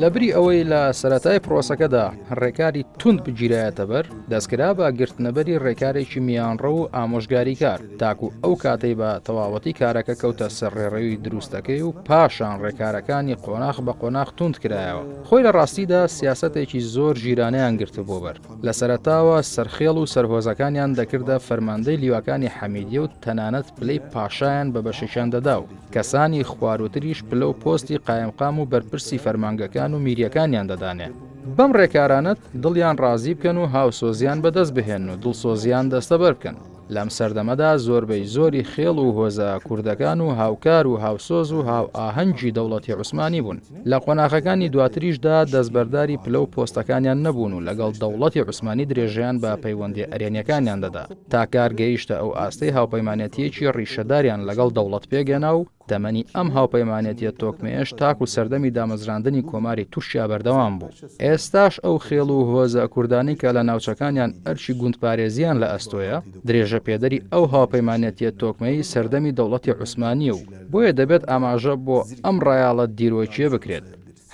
لەبری ئەوەی لە سەرەتای پرۆسەکەدا ڕێکاری تند بگیرایەتە بەر دەستکرا بە گرتنەبەری ڕێکارێکی میانڕە و ئامۆژگاری کار تاکو ئەو کاتەی بە تەواوەتی کارەکە کەوتە سەر ڕێڕەوی دروستەکەی و پاشان ڕێکارەکانی قۆناغ بە قۆناغ تند کرایەوە. خۆی لە ڕاستیدا سیاسەتێکی زۆر ژیرانەیان گرت بۆ بەر لە سەرەتاوە سەرخێڵ و سەرهۆزەکانیان دەکردە فەرماندەی لیواکانی حەمیدیە و تەنانەت پلەی پاشایان بە بەشێکیان دەدا و کەسانی خواروتریش پلە و پۆستی قایمقام و بەرپرسی فەرمانگەکان و میریەکانیان دەدانێت. بەم ڕێکارانت دڵیان ڕازی بکەن و هاوسۆزیان بەدەست بهێن و دڵسۆزیان دەستەبەر بکەن. لەم سەردەمەدا زۆربەی زۆری خێڵ و هۆزە کوردەکان و هاوکار و هاوسۆز و هاو ئاهەنگی دەوڵەتی عوسمانی بوون. لە قۆناغەکانی دواتریشدا دەستبەرداری پلە و پۆستەکانیان نەبوون و لەگەڵ دەوڵەتی عوسمانی درێژیان بە پەیوەندی ئەرێنیەکانیان دەدا تا کار گەیشتە ئەو ئاستەی هاوپەیمانەتیەکی ڕیشەداریان لەگەڵ دەوڵەت پێگەنا و تەمەنی ئەم هاوپەیمانەتیە تۆکمێش تاک و سەردەمی دامەزراندنی کۆماری تووشیا بەردەوام بوو. ئێستاش ئەو خێڵ و هۆزە کوردانی کە لە ناوچەکانیان ئەرچی گوندپارێزیان لە ئەستۆیە درێژە پێدەری ئەو هاوپەیمانەتیە تۆکمەی سەردەمی دەوڵەتی عوسمانی و بۆیە دەبێت ئاماژە بۆ ئەم ڕایاڵەت دیرۆکیە بکرێت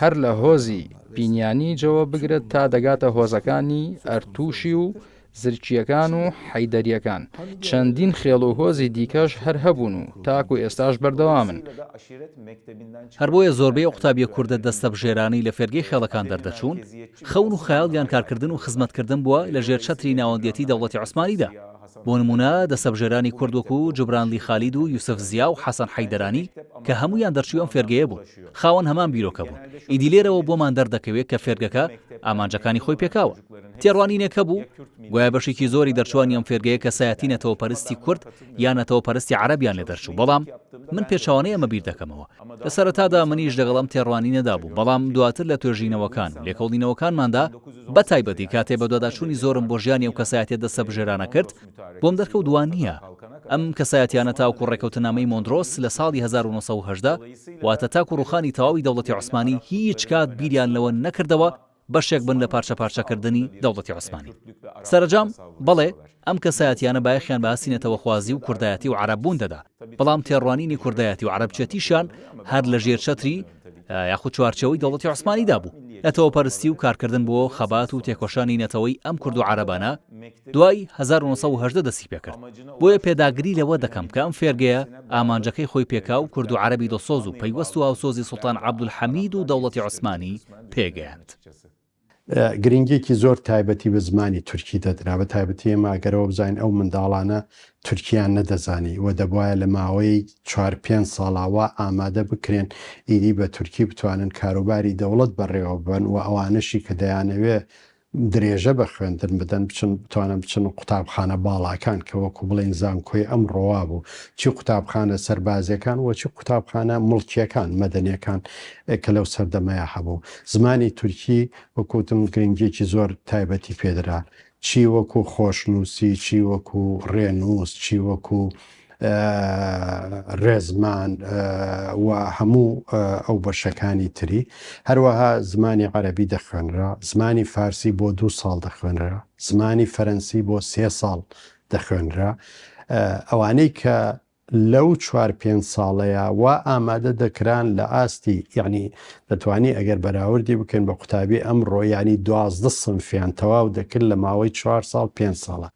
هەر لە هۆزی پینیانی جەوە بگرێت تا دەگاتە هۆزەکانی ئەرتوشی و زرچیەکان و حەیدەریەکان. چەندین خێڵ و هۆزی دیکەش هەر هەبوون و تاکو ئێستاش بەردەوامن. هەر بۆیە زۆربەی قوتابیە کوردە دەستە بژێرانی لە فێرگەی خێڵەکان دەردەچوون خەون و خەیاڵیان کارکردن و خزمەتکردن بووە لە ژێر چەتری ناوەندیەتی دەوڵەتی عوسمانیدا. بۆ نمونە دەسەبژێرانی کوردوەکو و جبرانلی خالید و یوسف زیا و حەسەن حەیدەرانی کە هەمویان دەرچوی ئەم فێرگەیە بوون خاوەن هەمان بیرۆکە بوون. ئیدی لێرەوە بۆمان دەردەکەوێت کە فێرگەکە ئامانجەکانی خۆی پێکاوە. تێڕوانینێکە بوو گویا بەشێکی زۆری دەرچوانی ئەم فێرگەیە کە سایەتی نەتەوەپەرستی کورد یان نەتەوەپەرستی عەرەبیان لێ دەرچوو. بەڵام من پێچەوانەی ئەمە بیر دەکەمەوە. لە سەرەتادا منیش لەگەڵ ئەم تێڕوانی نەدابوو بەڵام دواتر لە توێژینەوەکان و لێکۆڵینەوەکانماندا بە تایبەتی کاتێ بە دواداچوونی زۆرم بۆ ژیانی ئەو کەسایەتیە دەستە بژێرانە کرد بۆم دەرکەوت دوان نییە. ئەم کەسایەتیانە تاوکو ڕێکەوتنامەی مۆندرۆس لە ساڵی 1970 واتە تاکو ڕوخانی تەواوی دەوڵەتی عوسمانی هیچ کات بیریان لەوە نەکردەوە بەشێک بن لە پارچەکردنی دەوڵەتی عوسمانی. سەرنجام بەڵێ ئەم کەسایەتیانە بایەخیان بە هەسینەتەوە خوازی و کوردایەتی و عەرەببوون دەدا، بەڵام تێڕوانینی کوردایەتی و عەرەبچێتیشان هەر لە ژێر چەتری یاخود چوارچەوەی دەوڵەتی عوسمانیدا بوو. نەتەوەپەرستی و کارکردن بۆ خەبات و تێکۆشانی نەتەوەی ئەم کورد و عەرەبانە دوای 1970 دەستی پێکرد. بۆیە پێداگری لەوە دەکەم کە ئەم فێرگەیە ئامانجەکەی خۆی پێکاو کورد و عەرەبی دڵسۆز و پەیوەست و هاوسۆزی سوڵتان عەبدولحەمید و دەوڵەتی عوسمانی پێگەیاند. گرنگێکی زۆر تایبەتی بە زمانی تورکی دەدرا، بە تایبەتی ئێمە ئەگەرەوە بزانین ئەو منداڵانە تورکیان نەدەزانی و دەبواە لە ماوەی 4-5 ساڵاوە ئامادە بکرێن ئیدی بە تورکی بتوانن کاروباری دەوڵەت بەڕێوە بن و ئەوانشی کە دەیانەوێ درێژە بە خوێندن بدەن بتوانن بچن قوتابخانە باڵاکان کە وەکو بڵێن زانکۆی ئەم ڕۆوا بوو، چی قوتابخانە سەربازیەکان و چی قوتابخانە مڵکیەکان مەدەنیەکان کە لەو سەردەمەیە هەبوو. زمانی تورکی وەکوتم گرنگێکی زۆر تایبەتی پێدرا، چی وەکو خۆشنووسی، چی وەکو ڕێنووس، چی وەکو ڕێزمان و هەموو ئەو بەشەکانی تری. هەروەها زمانی عەرەبی دەخوێنرا، زمانی فارسی بۆ 2 ساڵ دەخوێنرا، زمانی فەرەنسی بۆ 3 ساڵ دەخوێنرا. ئەوانەی کە لەو 4-5 ساڵەیە وا ئامادە دەکران لە ئاستی، یعنی دەتوانی ئەگەر بەراوردی بکەین بە قوتابی ئەمڕۆ ینی 12 سنفیان تەواو دەکرد لە ماوەی 4 ساڵ 5 ساڵە.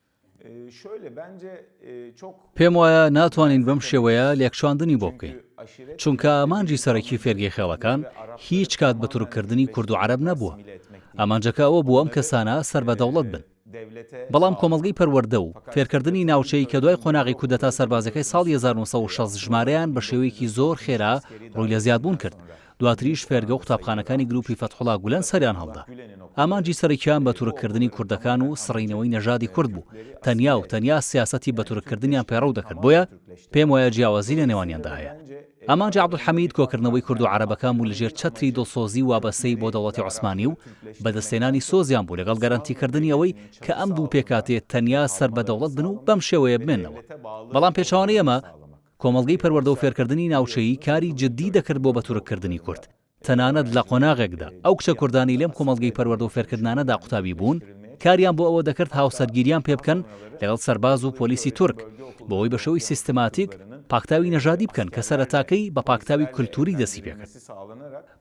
پێم وایە ناتوانین بەم شێوەیە لێکشاندنی بۆ بکەین، چونکە ئامانجی سەرەکی فێرگەی خێڵەکان هیچ کات بە تورککردنی کورد و عەرەب نەبووە. ئامانجەکە ئەوە بوو ئەم کەسانە سەر بە دەوڵەت بن. بەڵام کۆمەڵگەی پەروەردە و فێرکردنی ناوچەی کە دوای قۆناغی کودەتا سەربازەکەی ساڵی 1960 ژمارەیان بە شێوەیەکی زۆر خێرا ڕووی لە زیادبوون کرد. دواتریش فێرگە و قوتابخانەکانی گروپی فەتحوڵا گولەن سەریان هەڵدا. ئامانجی سەرەکیان بە تورککردنی کوردەکان و سڕینەوەی نەژادی کورد بوو، تەنیا سیاسەتی بە تورککردنیان پێڕەو دەکرد. بۆیە پێم وایە جیاوازی لە نێوانیاندا هەیە. ئامانجی عەبدولحەمید کۆکردنەوەی کورد و عەرەبەکان بوو لەژێر چەتری دڵسۆزی وابەستەی بۆ دەوڵەتی عوسمانی و بەدەستێنانی سۆزیان بوو لەگەڵ گەرانتیکردنی ئەوەی کە ئەم دوو پێکاتێ تەنیا سەر بە دەوڵەت بن و بەم شێوەیە بمێنەوە. بەڵام پێچەوانەی ئەمە کۆمەڵگەی پەروەردە و فێرکردنی ناوچەیی کاری جددی دەکرد بۆ بە تورککردنی کورد. تەنانەت لە قۆناغێکدا ئەو کچە کوردانی لێم کۆمەڵگەی پەروەردە و فێرکردانەدا قوتابی بوون، کاریان بۆ ئەوە دەکرد هاوسەرگیریان پێ بکەن لەگەڵ سەرباز و پۆلیسی تورک بۆەوەی بە شێوەی سیستماتیک پاکتاوی نەژادی بکەن کە سەرەتاکەی بە پاکتاوی کولتوری دەستی پێکرد.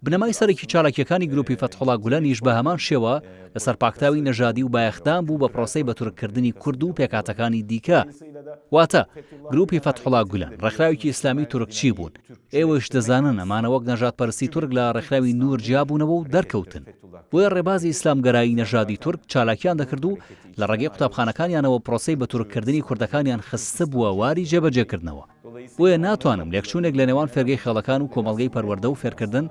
بنەمای سەرەکی چالاکیەکانی گروپی فەتحوڵا گولەنیش بە هەمان شێوە لەسەر پاکتاوی نەژادی و بایەخدان بوو بە پرۆسەی بە تورککردنی کورد و پێکاتەکانی دیکە. واتە گروپی فەتحوڵا گولەن ڕێکخراوێکی ئیسلامی تورکچی بوون. ئێوەش دەزانن ئەمانە وەک نەژادپەرستی تورک لە ڕێکخراوی نور جیابوونەوە و دەرکەوتن. بۆیە ڕێبازی ئیسلامگەرایی نەژادی تورک چالاکیان دەکرد و لە ڕێگەی قوتابخانەکانیانەوە پرۆسەی بە تورککردنی کوردەکانیان خستە بووە واری جێبەجێکردنەوە. بۆیە ناتوانم لێکچوونێک لە نێوان فێرگەی خێڵەکان و کۆمەڵگەی پەروەردە و فێرکردن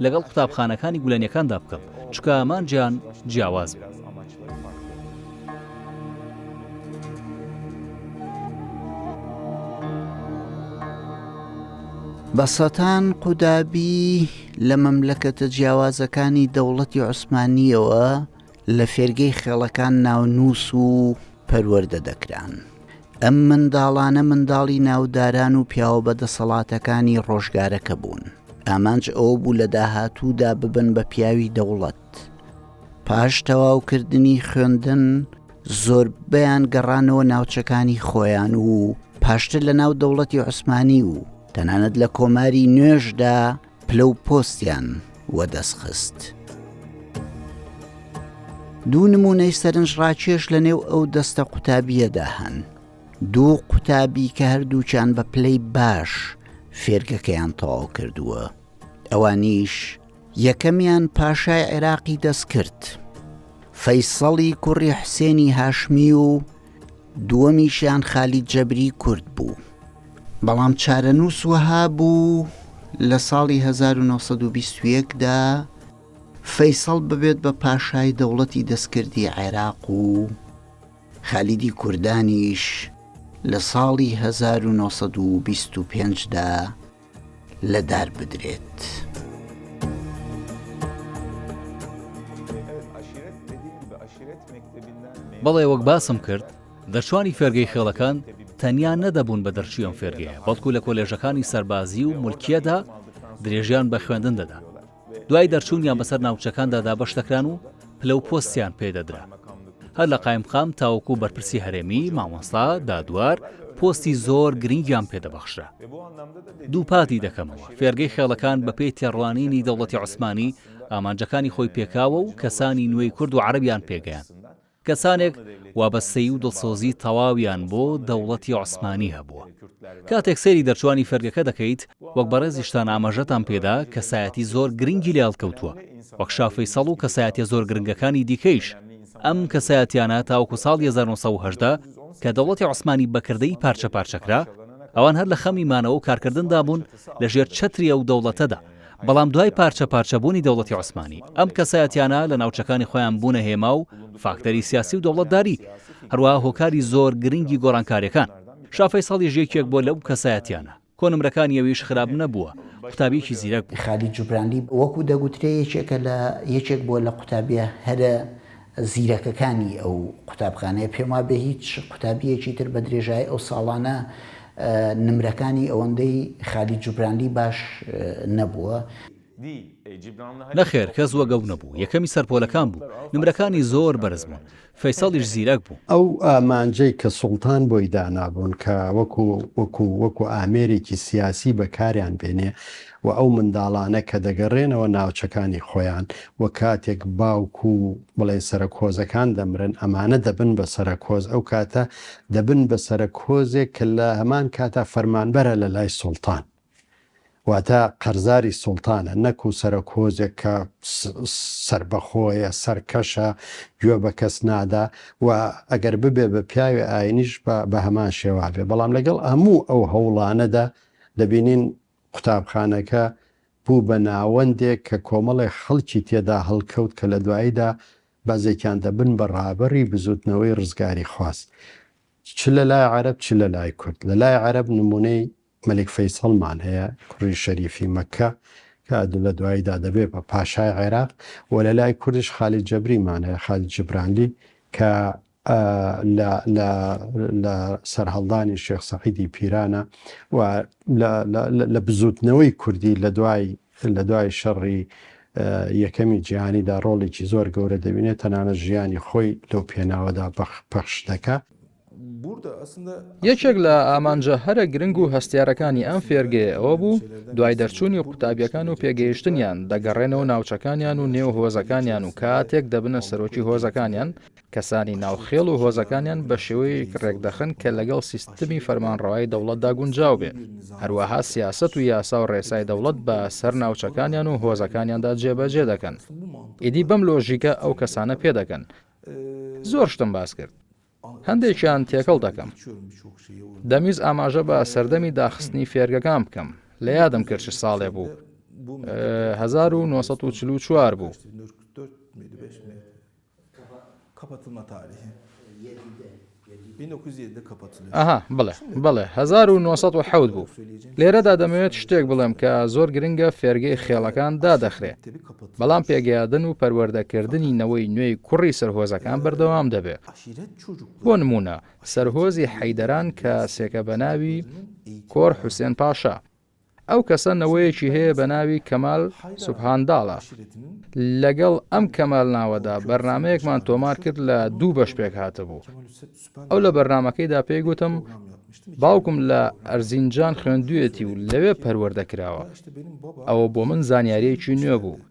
لەگەڵ قوتابخانەکانی گولەنیەکاندا بکەم، چکە ئامانجیان جیاواز بوو. بەسەتان قودابی لە مەملەکەتە جیاوازەکانی دەوڵەتی عوسمانیەوە لە فێرگەی خێڵەکان ناونووس و پەروەردە دەکران. ئەم منداڵانە منداڵی ناوداران و پیاوە بەدەسەڵاتەکانی ڕۆژگارەکە بوون. ئامانج ئەوە بوو لە داهاتوودا ببن بە پیاوی دەوڵەت. پاش تەواوکردنی خوێندن زۆربەیان گەڕانەوە ناوچەکانی خۆیان و پاشتر لە ناو دەوڵەتی عوسمانی و تەنانەت لە کۆماری نوێژدا پلە و پۆستیان وەدەستخست. دوو نمونەی سەرنجڕاکێش لە نێو ئەو دەستە قوتابیەدا هەن. دوو قوتابی کە هەردووچان بە پلەی باش فێرگەکەیان تەواو کردووە. ئەوانیش یەکەمیان پاشای عێراقی دەست کرد، فەیسەڵی کوڕی حسێنی هاشمی و دووەمیشیان خالید جەبری کورد بوو. بەڵام چارەنووس وەها بوو لە ساڵی 1921دا فەیسەڵ ببێت بە پاشای دەوڵەتی دەستکردی عێراق و خالیدی کوردانیش لە ساڵی 1925دا لە دار بدرێت. بەڵێ وەک باسم کرد دەرچوانی فێرگەی خێڵەکان تەنیا نەدەبوون بە دەرچوی ئەم فێرگەیە، بەڵکو لە کۆلێژەکانی سەربازی و مولکیەدا درێژیان بە خوێندن دەدا. دوای دەرچوونیان بەسەر ناوچەکاندا دابەش دەکران و پلە و پۆستیان پێدەدرا. هەر لە قایمقام تاوەکو بەرپرسی هەرێمی، مامۆستا، دادوار پۆستی زۆر گرنگیان پێدەبەخشرا. دووپاتی دەکەمەوە، فێرگەی خێڵەکان بە پێی تێڕوانینی دەوڵەتی عوسمانی ئامانجەکانی خۆی پێکاوە و کەسانی نوێی کورد و عەرەبیان پێگەیان. کەسانێک وابەستەیی و دڵسۆزی تەواویان بۆ دەوڵەتی عوسمانی هەبووە. کاتێک سەیری دەرچوانی فێرگەکە دەکەیت، وەک بەڕێزیشتان ئاماژەتان پێدا کەسایەتی زۆر گرنگی لێ هەڵکەوتووە، وەک شا فەیسەڵ و کەسایەتیە زۆر گرنگەکانی دیکەیش. ئەم کەسایەتیانە تاوەکو ساڵی 1970 کە دەوڵەتی عوسمانی بەکردەی پارچە پارچەکرا، ئەوان هەر لە خەمی مانەوە و کارکردندا بوون لە ژێر چەتری ئەو دەوڵەتەدا. بەڵام دوای پارچە پارچەبوونی دەوڵەتی عوسمانی ئەم کەسایەتیانە لە ناوچەکانی خۆیان بوونە هێما و فاکتەری سیاسی و دەوڵەتداری، هەروەها هۆکاری زۆر گرنگی گۆڕانکاریەکان. شا فەیسەڵیش یەکێک بۆ لەو کەسایەتیانە. کۆنمرەکانی ئەویش خراپ نەبووە، قوتابیەکی زیرەک بوو. خالید جوبرانی وەکو دەگوترێ یەکێک بووە لە قوتابیە هەرە زیرەکەکانی ئەو قوتابخانەیە. پێم وابێ هیچ قوتابیەکی تر بە درێژایی ئەو ساڵانە نمرەکانی ئەوەندەی خالید جوبرانی باش نەبووە. نەخێر کەس وەگەو نەبوو، یەکەمی سەرپۆلەکان بوو، نمرەکانی زۆر بەرز بوون. فەیسەڵیش زیرەک بوو. ئەو ئامانجەی کە سوڵتان بۆی دانابوون کە وەکو ئامێرێکی سیاسی بەکاریان بێنێ و ئەو منداڵانە کە دەگەڕێنەوە ناوچەکانی خۆیان و کاتێک باوکو بڵێ سەرکۆزەکان دەمرن، ئەمانە دەبن بە سەرکۆز، ئەو کاتە دەبن بە سەرکۆزێک کە لە هەمان کاتە فەرمانبەرە لە لای سوڵتان، واتە قەرزاری سوڵتانە، نەکو سەرکۆزێک کە سربەخۆیە، سەرکەشە، گوێ بە کەس نادا و ئەگەر ببێ بە پیاوی ئاینیش بە هەمان شێوا بێ. بەڵام لەگەڵ هەموو ئەو هەوڵانەدا دەبینین قوتابخانەکە بوو بە ناوەندێک کە کۆمەڵی خەڵکی تێدا هەڵکەوت کە لە دواییدا بەزێکیان دەبن بە ڕابەری بزوتنەوەی ڕزگاری خواست، چ لە لای عەرەب چ لە لای کورد. لە لای عەرەب نمونەی مەلک فەیسەڵمان هەیە، کوڕی شەریفی مەککە، کە لە دواییدا دەبێ بە پاشای عێراق، و لە لای کوردش خالید جەبریمان هەیە، خالید جبرانلی، کە لە سەرهەڵدانی شێخ سەعیدی پیرانە و لە بزوتنەوەی کوردی لە دوای شەڕی یەکەمی جیهانیدا ڕۆڵێکی زۆر گەورە دەبینێت، تەنانەت ژیانی خۆی لەو پێناوەدا پەخش دەکات. یەکێک لە ئامانجە هەرە گرنگ و هەستیارەکانی ئەم فێرگەیە ئەوە بوو دوای دەرچوونی قوتابیەکان و پێگەیشتنیان دەگەڕێنەوە ناوچەکانیان و نێو هۆزەکانیان و کاتێک دەبنە سەرۆکی هۆزەکانیان، کەسانی ناوخێڵ و هۆزەکانیان بە شێوەیە ڕێکدەخن کە لەگەڵ سیستمی فەرمانڕەوایی دەوڵەتدا گونجاو بێ. هەروەها سیاست و یاسا و ڕێسای دەوڵەت بە سەر ناوچەکانیان و هۆزەکانیاندا جێبەجێ دەکەن. ئیدی بەم لۆژیکە ئەو کەسانە پێدەکەن. زۆر شتم باس کرد. هەندێکیان تێکەڵ دەکەم. دەمیز ئاماژە بە سەردەمی داخستنی فێرگەکان بکەم. لە یادم کرد چ ساڵێ بوو، 1944 بوو. ئەها بڵێ 1970 بوو. لێرەدا دەمەوێت شتێک بڵێم کە زۆر گرنگە فێرگەی خێڵەکان دادەخرێت، بەڵام پێگەیاندن و پەروەردەکردنی نەوەی نوێی کوڕی سەرهۆزەکان بەردەوام دەبێت. بۆ نمونە سەرهۆزی حەیدەران کە سێکە بە ناوی کۆر حوسێن پاشا، ئەو کەسە نەوەیەکی هەیە بە ناوی کەمال سوبحانداڵە. لەگەڵ ئەم کەمال ناوەدا بەرنمەیەکمان تۆمار کرد لە 2 بەش پێک هاتەبوو. ئەو لە بەرنمەکەیدا پێی گوتم باوکم لە ئەرزینجان خوێندوویەتی و لەوێ پەروەردەکراوە. ئەوە بۆ من زانیاریەکی نوێ بوو،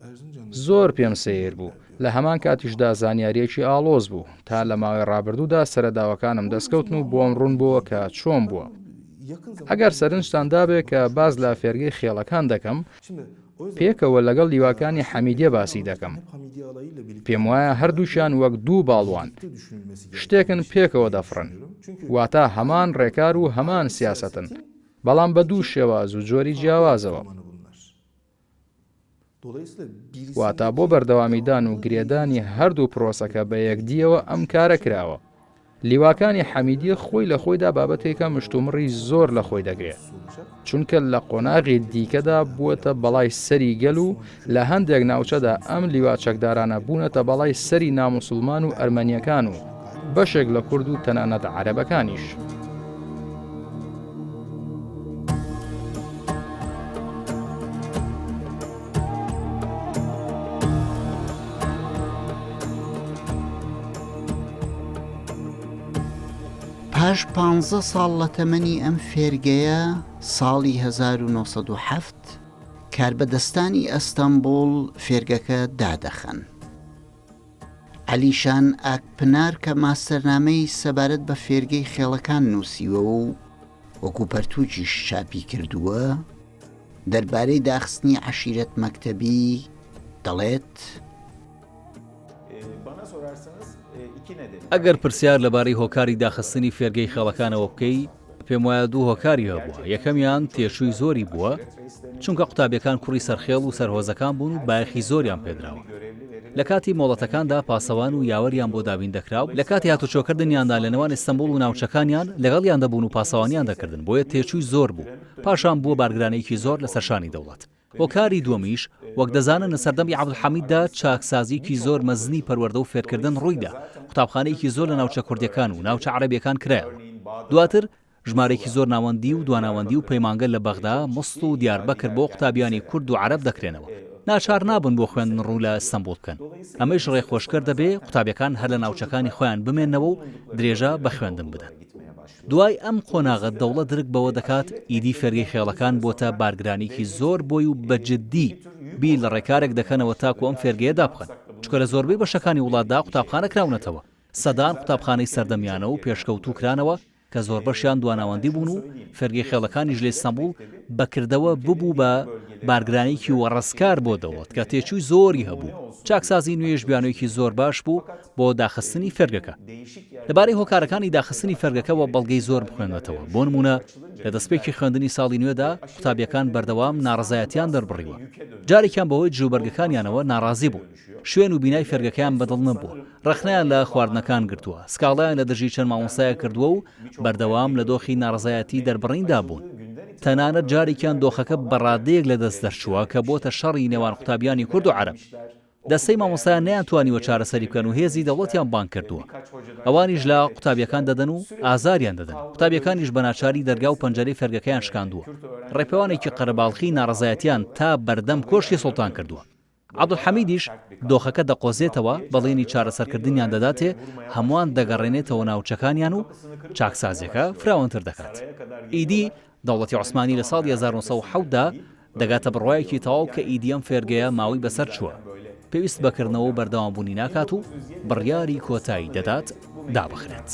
زۆر پێم سەیر بوو. لە هەمان کاتیشدا زانیاریەکی ئاڵۆز بوو، تا لە ماوەی ڕابردوودا سەرەداوەکانم دەستکەوتن و بۆم ڕوون بووە کە چۆن بووە. ئەگەر سەرنجتان دابێت کە باز لە فێرگەی خێڵەکان دەکەم، پێکەوە لەگەڵ لیواکانی حەمیدیە باسی دەکەم. پێم وایە هەردووشیان وەک 2 باڵوان شتێکن پێکەوە دەفڕن، واتە هەمان ڕێکار و هەمان سیاسەتن، بەڵام بە 2 شێواز و جۆری جیاوازەوە. واتە بۆ بەردەوامیدان و گرێدانی هەردوو پرۆسەکە بە یەکدیەوە ئەم کارە کراوە. لیواکانی حەمیدیە خۆی لە خۆیدا بابەتێکە مشتومڕی زۆر لە خۆی دەگرێت، چونکە لە قۆناغی دیکەدا بووەتە بەڵای سەری گەل و لە هەندێک ناوچەدا ئەم لیواچەکدارانە بوونەتە بەڵای سەری ناموسڵمان و ئەرمەنیەکان و بەشێک لە کورد و تەنانەت عەرەبەکانیش. پاش 15 ساڵ لە تەمەنی ئەم فێرگەیە ساڵی 1970 کاربەدەستانی ئەستەمبوڵ فێرگەکە دادەخەن. عەلیشان ئاکپنار کە ماستەرنامەی سەبارەت بە فێرگەی خێڵەکان نووسیوە و وەکو پەرتووجیش چاپی کردووە دەربارەی داخستنی عەشیرەت مەکتەبی دەڵێت ئەگەر پرسیار لەبارەی هۆکاری داخستنی فێرگەی خێڵەکانەوە بکەی پێم وایە دوو هۆکاری هەبووە. یەکەمیان تێشووی زۆری بووە چونکە قوتابیەکان کوڕی سەرخێڵ و سەرهۆزەکان بوون و بایەخی زۆریان پێدراوە. لە کاتی مۆڵەتەکاندا پاسەوان و یاوەریان بۆ دابین دەکراو، لە کاتی هاتوچۆکردنیاندا لە نێوان ئیستەمبوڵ و ناوچەکانیان لەگەڵیان دەبوون و پاسەوانیان دەکردن، بۆیە تێچووی زۆر بوو. پاشان بووە بارگرانەیەکی زۆر لە سەرشانی دەوڵەت. هۆکاری دووەمیش وەک دەزانن لە سەردەمی عەبدولحەمیددا چاکسازیکی زۆر مەزنی پەروەردە و فێرکردن ڕوویدا. قوتابخانەیەکی زۆر لە ناوچە کوردیەکان و ناوچە عەرەبیەکان کرایەوە. دواتر ژمارەیەکی زۆر ناوەندی و دواناوەندی و پەیمانگە لە بەغدا، مەست و دیاربەکر بۆ قوتابیانی کورد و عەرەب دەکرێنەوە. ناچار نابن بۆ خوێندن ڕوو لە ئەستەمبوڵ بکەن. ئەمەش ڕێخۆشکەر دەبێ قوتابیەکان هەر لە ناوچەکانی خۆیان بمێنەوە و درێژە بە خوێندن بدەن. دوای ئەم قۆناغە دەوڵەت درک بەوە دەکات ئیدی فێرگەی خێڵەکان بۆتە بارگرانێکی زۆر بۆی و بەجددی بیر لە ڕێکارێک دەکەنەوە تاکو ئەم فێرگەیە دابخەن، چکە لە زۆربەی بەشەکانی وڵاتدا قوتابخانە کراونەتەوە. سەدان قوتابخانەی سەردەمیانە و پێشکەوتوو کرانەوە کە زۆر بەشیان دواناوەندی بوون و فێرگەی خێڵەکانیش لە ئیستەمبوڵ بەکردەوە ببوو بە بارگرانێکی وەڕسکار بۆ دەوڵەت کە تێچووی زۆری هەبوو. چاکسازی نوێژ بیانوویەکی زۆر باش بوو بۆ داخستنی فێرگەکە. لەبارەی هۆکارەکانی داخستنی فێرگەکەەوە بەڵگەی زۆر بخوێنێتەوە. بۆ نمونە لە دەستپێکی خوێندنی ساڵی نوێدا قوتابیەکان بەردەوام ناڕزایەتیان دەربڕیوە. جارێکیان بەهۆی جووبەرگەکانیانەوە ناڕازی بوو. شوێن و بینای فێرگەکەیان بەدڵ نەبووە. ڕخنەیان لە خواردنەکان گرتووە. سکاڵایان لە دژی چەند مامۆستایە کردووە و بەردەوام لە دۆخی ناڕزایەتی دەربڕیندا بوون. تەنانەت جارێکیان دۆخەکە بەڕادەیەک لە دەست دەرچووە کە بۆتە شەڕی نێوان قوتابیانی کورد و عەرەب. دەستەی مامۆستایان نەیانتوانیوە چارەسەری بکەن و هێزی دەوڵەتیان بان کردووە. ئەوانیش لە قوتابیەکان دەدەن و ئازاریان دەدەن. قوتابیەکانیش بە ناچاری دەرگا و پەنجەرەی فێرگەکەیان شکاندووە. ڕێپەوانێکی قەرەباڵخی ناڕزایەتیان تا بەردەم کۆشتی سوڵتان کردووە. عەبدولحەمیدیش دۆخەکە دەقۆزێتەوە، بەڵێنی چارەسەرکردنیان دەداتێ، هەمووان دەگەڕێنێتەوە ناوچەکانیان و چاکسازیەکە فراوانتر دەکات. ئیدی دەوڵەتی عوسمانی لە ساڵی 1970دا دەگاتە بڕوایەکی تەواو کە ئیدی ئەم فێرگەیە ماوەی بەسەر چووە. پێویست بەکردنەوە و بەردەوامبوونی ناکات و بڕیاری کۆتایی دەدات دابخرێت.